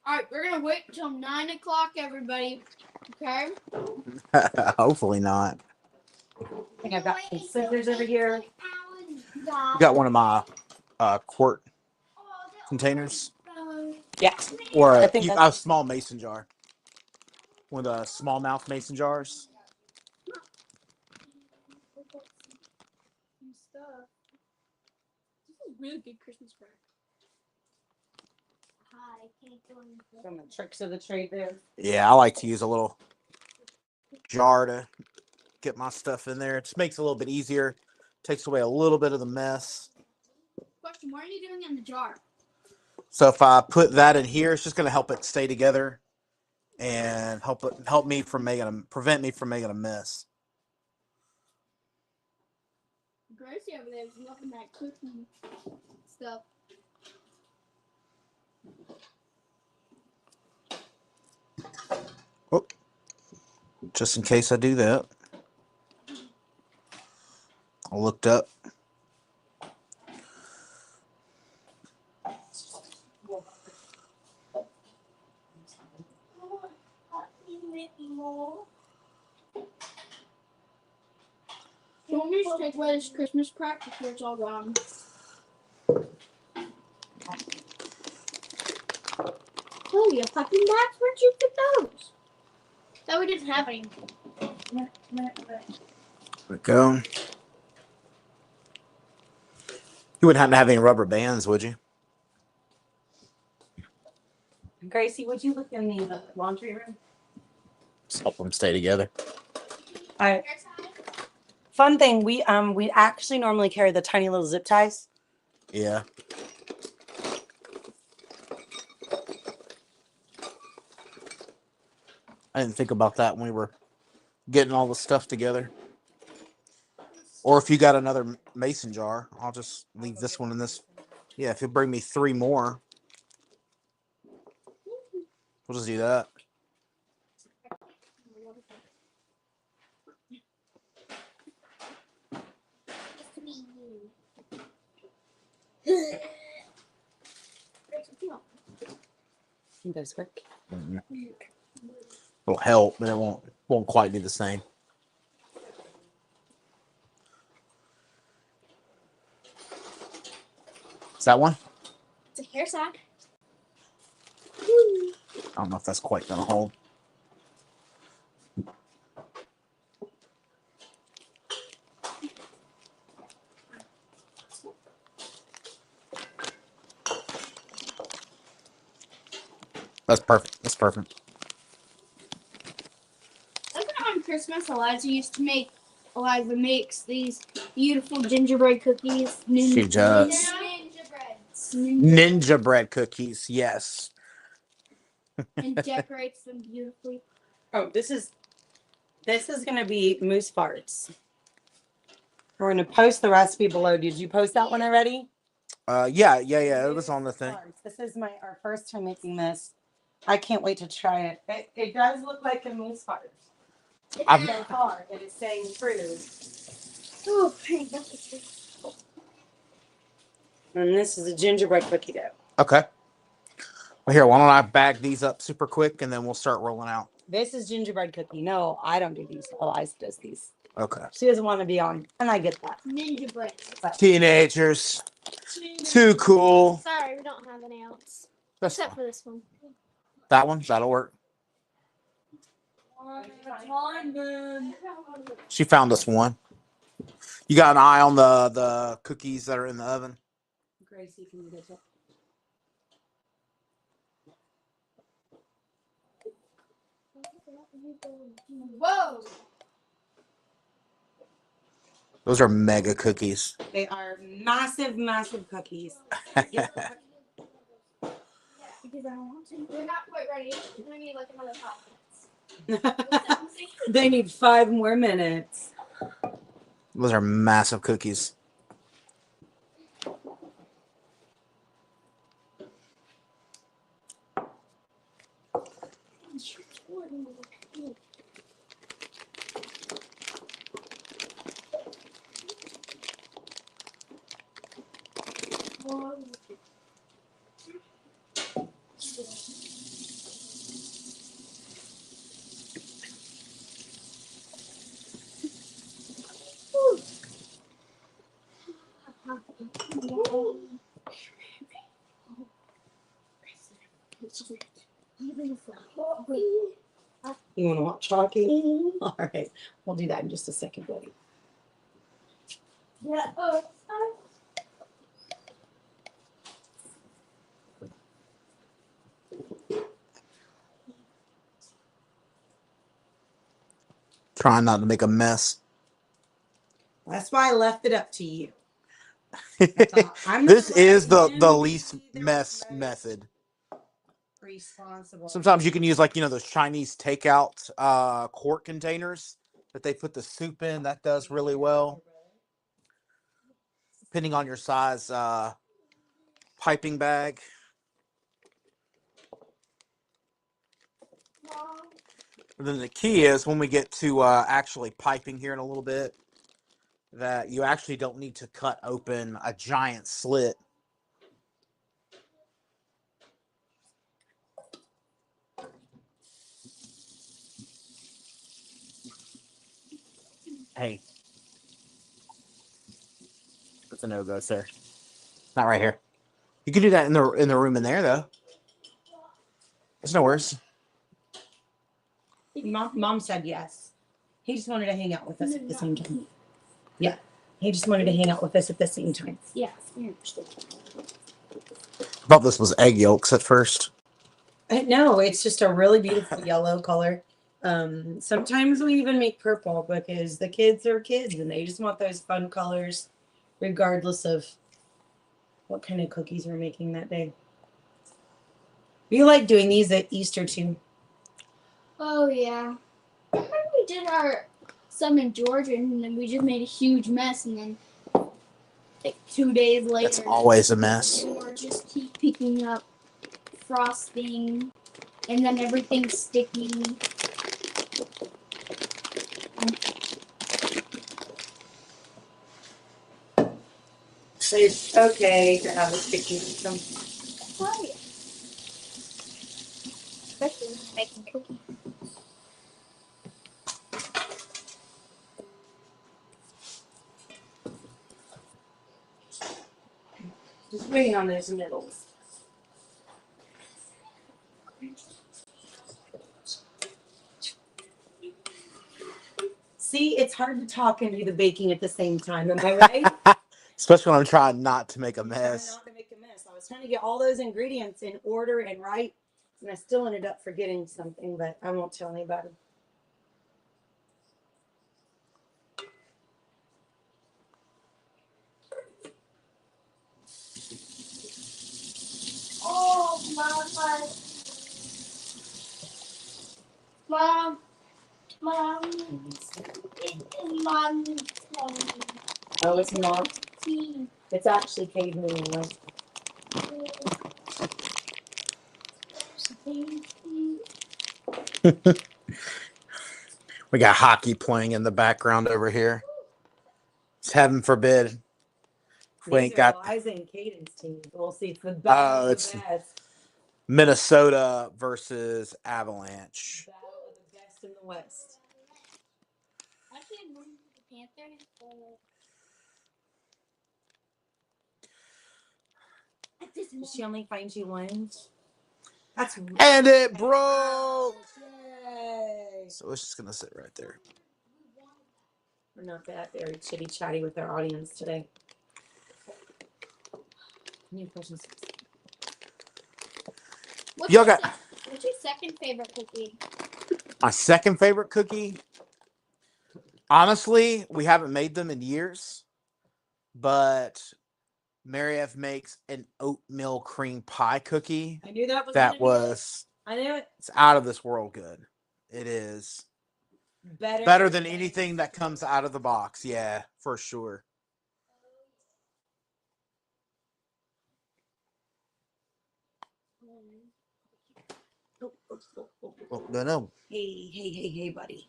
All right, we're gonna wait till 9 o'clock, everybody. Okay. Hopefully not. I think I've got some scissors over here. Got one of my quart containers Yeah. or I think a small mason jar. One of the small mouth mason jars. This is really good Christmas bread. Hi, can't go in the Some of the tricks of the trade there. Yeah, I like to use a little jar to get my stuff in there. It just makes it a little bit easier. Takes away a little bit of the mess. question. What are you doing in the jar? So if I put that in here, it's just going to help it stay together and prevent me from making a mess. Gracie over there is loving that cookie stuff. Oh, just in case I do that, I looked up. just take away this Christmas crack before it's all gone. Oh, you fucking bats? Where'd you get those? That we didn't have any. There we go. You wouldn't happen to have any rubber bands, would you? Gracie, would you look in the laundry room? Just help them stay together. All right. Fun thing, we actually normally carry the tiny little zip ties. Yeah. I didn't think about that when we were getting all the stuff together. Or if you got another mason jar, I'll just leave this one in this. Yeah, if you bring me 3 more, we'll just do that. Think those work? It'll help, but it won't quite be the same. Is that one? It's a hair sack. I don't know if that's quite gonna hold. That's perfect. That's perfect. Look at on Christmas, Eliza makes these beautiful gingerbread cookies. She does. Ninja Ninja bread cookies, yes. and decorates them beautifully. Oh, this is gonna be moose farts. We're gonna post the recipe below. Did you post that one already? Yeah. It was on the thing. Farts. This is our first time making this. I can't wait to try it. It does look like a moose fart. I've- So far, it is saying true. Oh, And this is a gingerbread cookie dough. Okay. Well, here, why don't I bag these up super quick and then we'll start rolling out. This is gingerbread cookie. No, I don't do these. Eliza does these. Okay. She doesn't want to be on, and I get that. ninja bread. Teenagers. Too cool. Sorry, we don't have any else. That's Except fine. for this one. That one, that'll work. She found us one. You got an eye on the cookies that are in the oven? Gracie, can you get it? Whoa! Those are mega cookies. They are massive, massive cookies. Because I don't want to. They're not quite ready. We need like another 5 minutes. They need 5 more minutes. Those are massive cookies. You want to watch hockey? All right. We'll do that in just a second, buddy. Yeah. Trying not to make a mess. That's why I left it up to you. I'm not This is letting the him least be the mess most method. Responsible. Sometimes you can use like, those Chinese takeout quart containers that they put the soup in. That does really well. Depending on your size piping bag. And then the key is when we get to actually piping here in a little bit, that you actually don't need to cut open a giant slit. Hey, It's a no-go, sir. Not right here. You can do that in the room in there, though. There's no worries. Mom said yes. He just wanted to hang out with us at the same time. Yeah. He just wanted to hang out with us at the same time. Yeah, I understand. I thought this was egg yolks at first. No, it's just a really beautiful yellow color. Sometimes we even make purple because the kids are kids and they just want those fun colors regardless of what kind of cookies we're making that day. We like doing these at Easter too. Oh yeah. Remember we did some in Georgia and then we just made a huge mess and then like 2 days later It's always a mess. or just keep picking up frosting and then everything's sticky. So it's okay to have a sticky system. Oh yeah. Especially when you're making cookies. Just waiting on those middles. See, it's hard to talk and do the baking at the same time. Am I right? Especially when I'm trying not to make a Trying mess. not to make a mess. I was trying to get all those ingredients in order and right, and I still ended up forgetting something, but I won't tell anybody. Oh, Mom, it's Mom's Oh, it's not. tea. It's actually caveman. Right? We got hockey playing in the background over here. It's heaven forbid. If we ain't These are got Eliza and Caden's team. We'll see. It's the battle of it's the best. Minnesota versus Avalanche. Battle of the best in the West. Actually, I'm going to the Panthers. Did she only find you one? That's And it broke. Yay. So it's just gonna sit right there. We're not that very chitty chatty with our audience today. Any questions? What's Y'all your got what's your second favorite cookie? my second favorite cookie. Honestly, we haven't made them in years, but Mary F makes an oatmeal cream pie cookie. I knew that was. That was I knew it. it's out of this world good. It is better than anything that comes out of the box. Yeah, for sure. Oh, no. Hey, buddy.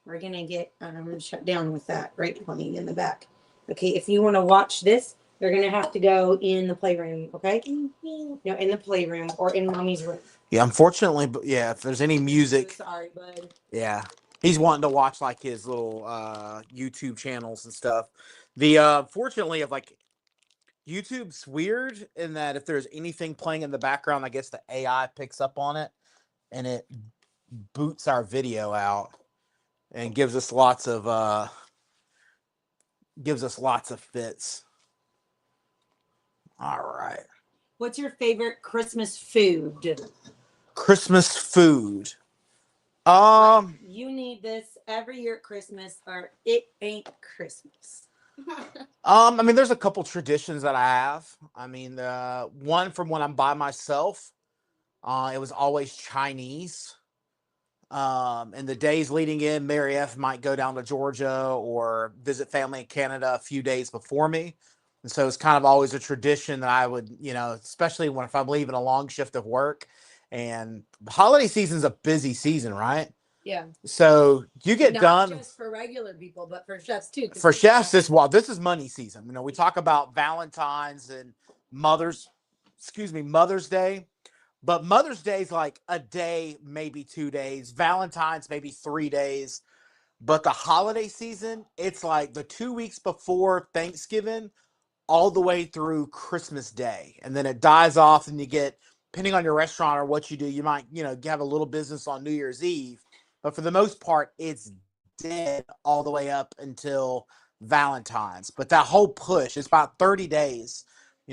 We're gonna get shut down with that right playing in the back. Okay, if you want to watch this, you're gonna have to go in the playroom. Okay, no, in the playroom or in mommy's room. Yeah, unfortunately, but yeah, if there's any music, Sorry, bud. yeah, he's wanting to watch like his little YouTube channels and stuff. The fortunately of like YouTube's weird in that if there's anything playing in the background, I guess the AI picks up on it and it boots our video out and gives us lots of fits. All right. What's your favorite Christmas food? Christmas food. You need this every year at Christmas, or it ain't Christmas. I mean, there's a couple traditions that I have. I mean, one from when I'm by myself, it was always Chinese. And the days leading in, Mary F might go down to Georgia or visit family in Canada a few days before me. And so it's kind of always a tradition that I would, especially if I'm leaving a long shift of work. And the holiday season's a busy season, right? Yeah. So you get Not done just for regular people, but for chefs too. for chefs. This is money season. We talk about Valentine's and Mother's Day. But Mother's Day is like a day, maybe 2 days. Valentine's, maybe 3 days. But the holiday season, it's like the 2 weeks before Thanksgiving all the way through Christmas Day, and then it dies off, and you get, depending on your restaurant or what you do, you might, have a little business on New Year's Eve, but for the most part, it's dead all the way up until Valentine's. But that whole push, it's about 30 days.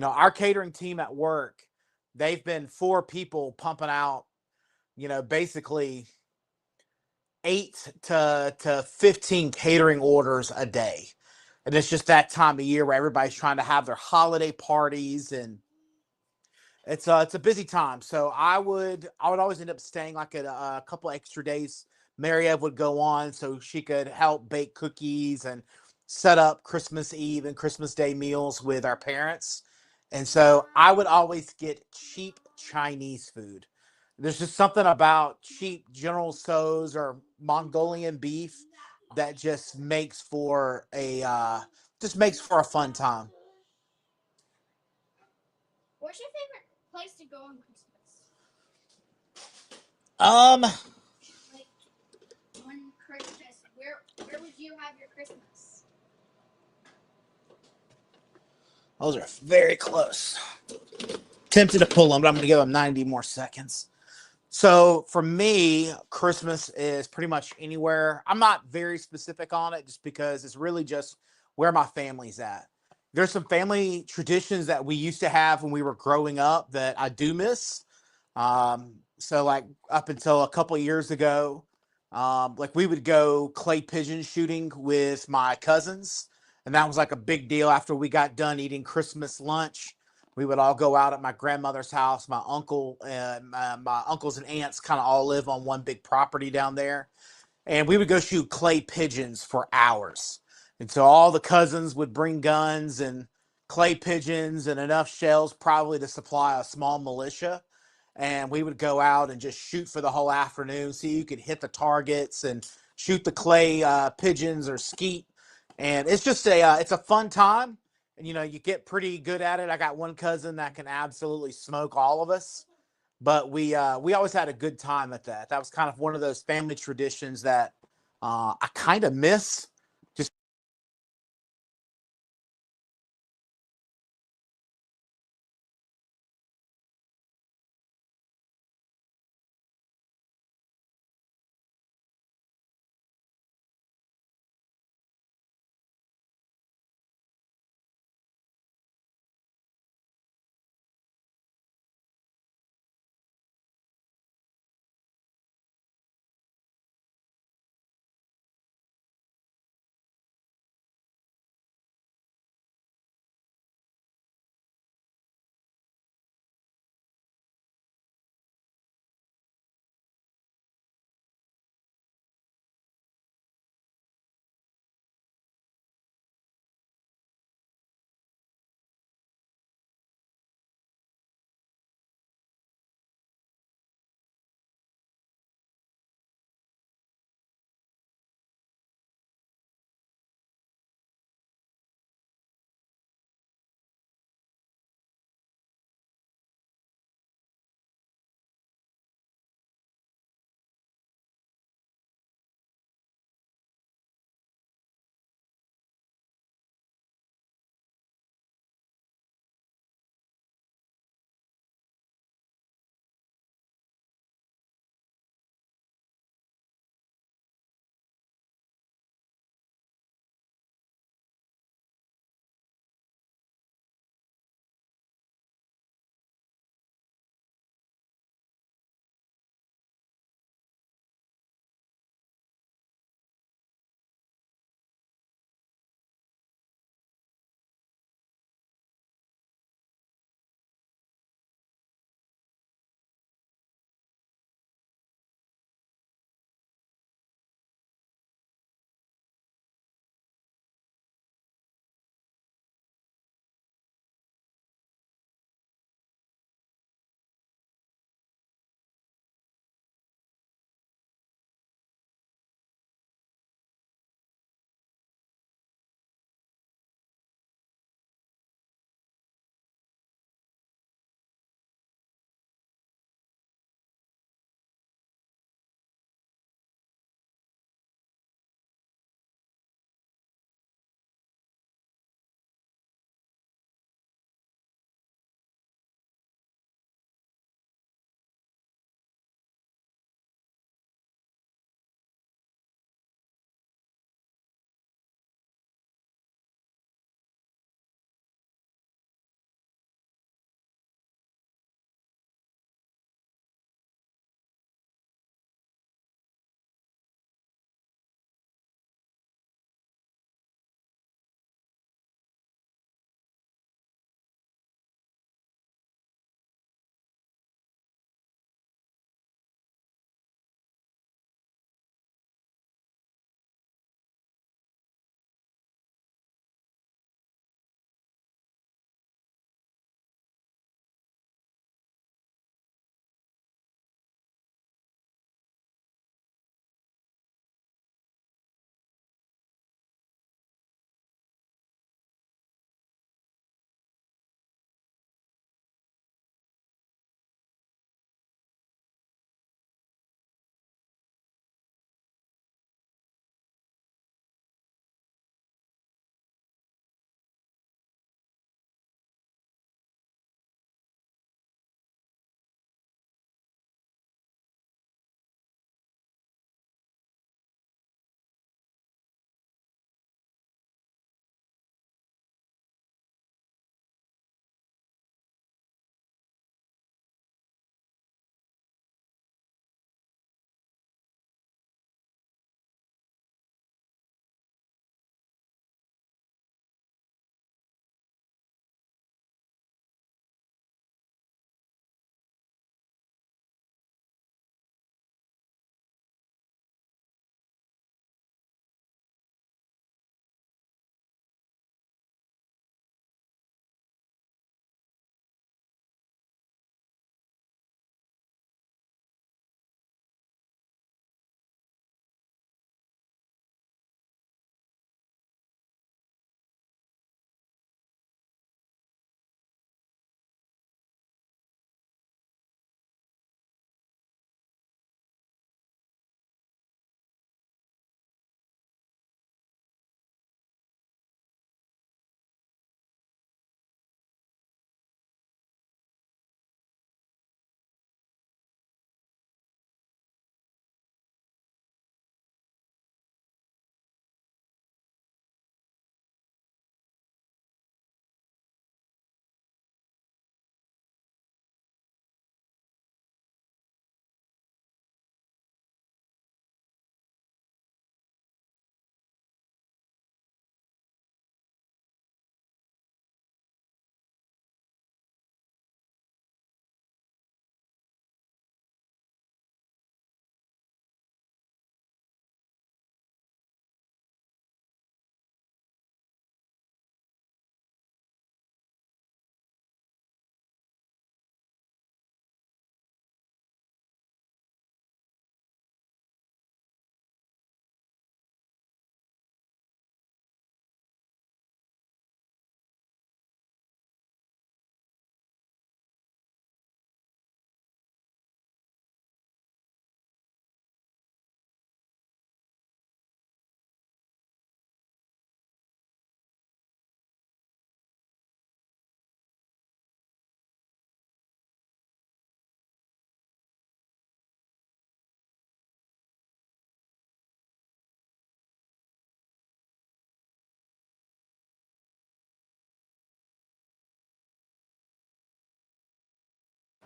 Our catering team at work, they've been 4 people pumping out, basically 8 to 15 catering orders a day. And it's just that time of year where everybody's trying to have their holiday parties, and it's a busy time. So I would always end up staying like a couple extra days. Mary Ev would go on so she could help bake cookies and set up Christmas Eve and Christmas Day meals with our parents. And so I would always get cheap Chinese food. There's just something about cheap General Tso's or Mongolian beef that just makes for a fun time. What's your favorite place to go on Christmas? Um, Like on Christmas, where would you have your Christmas? those are very close. Tempted to pull them, but I'm going to give them 90 more seconds. So for me, Christmas is pretty much anywhere. I'm not very specific on it just because it's really just where my family's at. There's some family traditions that we used to have when we were growing up that I do miss. So like up until a couple of years ago, like we would go clay pigeon shooting with my cousins, and that was like a big deal. After we got done eating Christmas lunch, we would all go out at my grandmother's house. My uncle and my uncles and aunts kind of all live on one big property down there, and we would go shoot clay pigeons for hours. And so all the cousins would bring guns and clay pigeons and enough shells probably to supply a small militia. And we would go out and just shoot for the whole afternoon, so you could hit the targets and shoot the clay pigeons or skeet. And it's just it's a fun time. And you get pretty good at it. I got one cousin that can absolutely smoke all of us, but we always had a good time at that. That was kind of one of those family traditions that I kind of miss. Just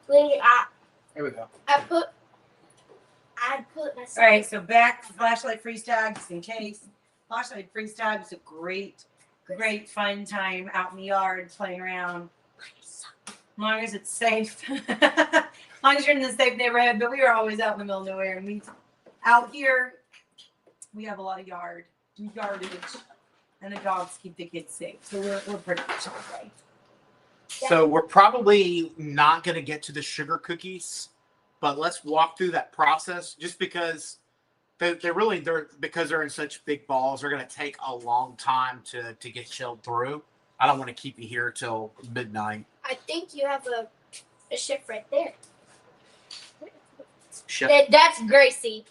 Literally, Here we go. I put myself. All right, so back to flashlight freeze tag, just in case. Flashlight freeze tag is a great fun time out in the yard playing around. As long as it's safe. As long as you're in the safe neighborhood, but we were always out in the middle of nowhere. And out here, we have a lot of yardage. And the dogs keep the kids safe. So we're pretty much okay. So we're probably not going to get to the sugar cookies, but let's walk through that process just because they're because they're in such big balls, they're going to take a long time to get chilled through. I don't want to keep you here till midnight. I think you have a chef right there. Chef That's Gracie.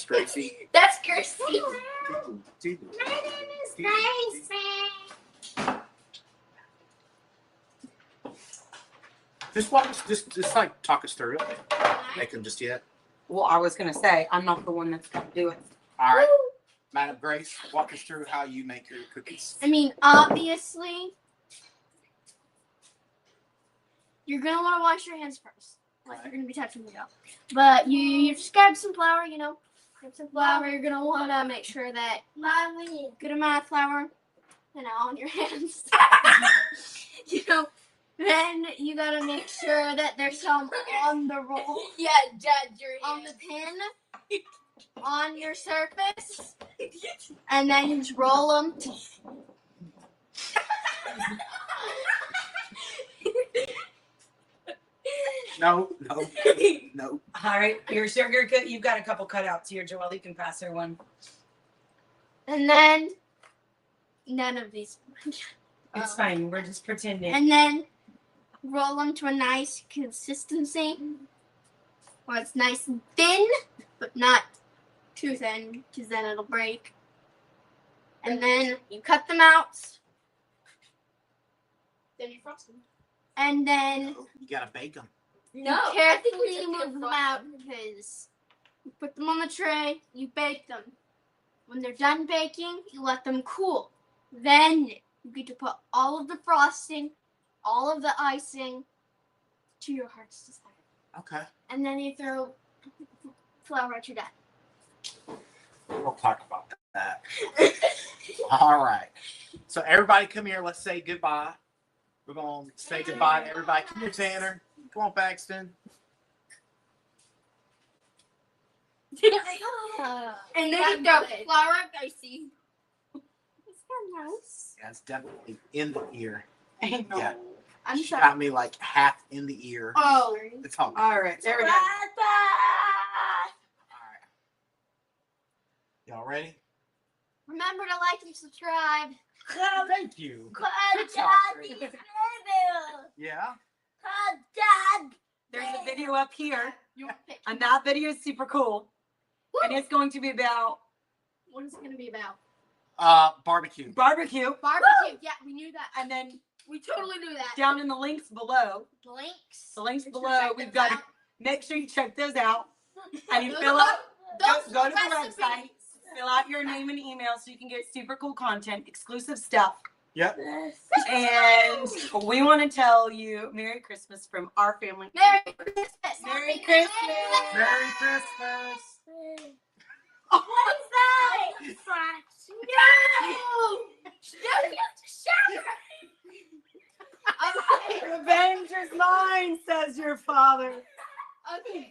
Gracie. That's Gracie. Dude. My name is Gracie. Just walk us, just like talk us through it. Make them just yet. Well, I was gonna say I'm not the one that's gonna do it. All right, Madam Grace, walk us through how you make your cookies. I mean, obviously, you're gonna want to wash your hands first. Like you're gonna be touching the dough. But you just grab some flour, grab some flour. You're gonna want to make sure that good amount of flour, on your hands. Then you gotta make sure that there's some on the roll. Yeah, judge your on the pin, on your surface, and then you just roll them. No. All right, your sugar cut. You've got a couple cutouts here, Joelle. You can pass her one. And then none of these. It's fine. We're just pretending. And then roll them to a nice consistency where it's nice and thin, but not too thin, because then it'll break. And then you cut them out. Then you frost them. And then You gotta bake them. you carefully move them out because you put them on the tray, you bake them. When they're done baking, you let them cool. Then you get to put all of the frosting, all of the icing to your heart's desire. Okay. And then you throw flour at your dad. We'll talk about that. All right. So everybody come here. Let's say goodbye. We're going to say goodbye to everybody. Come here, Tanner. Come on, Paxton. And then you throw flour at Gracie. Is that nice? Yeah, it's definitely in the ear. Ain't no- Yeah. I'm She sorry. got me like half in the ear. Oh. It's all good. All right, there we go. All right. Y'all ready? Remember to like and subscribe. Thank you. Yeah. There's a video up here, You want to pick? and that video is super cool. And it's going to be about What is it going to be about? Barbecue. barbecue. Barbecue. Yeah, we knew that. And then We totally knew that. down in the links below, Links. the links Make sure to below, check we've those got to out. make sure you check those out. And you Those fill are- out, those go are to the recipes. website, fill out your name and email so you can get super cool content, exclusive stuff. Yep. And we want to tell you Merry Christmas from our family. Merry Christmas. Merry Christmas. Merry Christmas. What is that? No! You have to shower. Revenge is mine, says your father. Okay.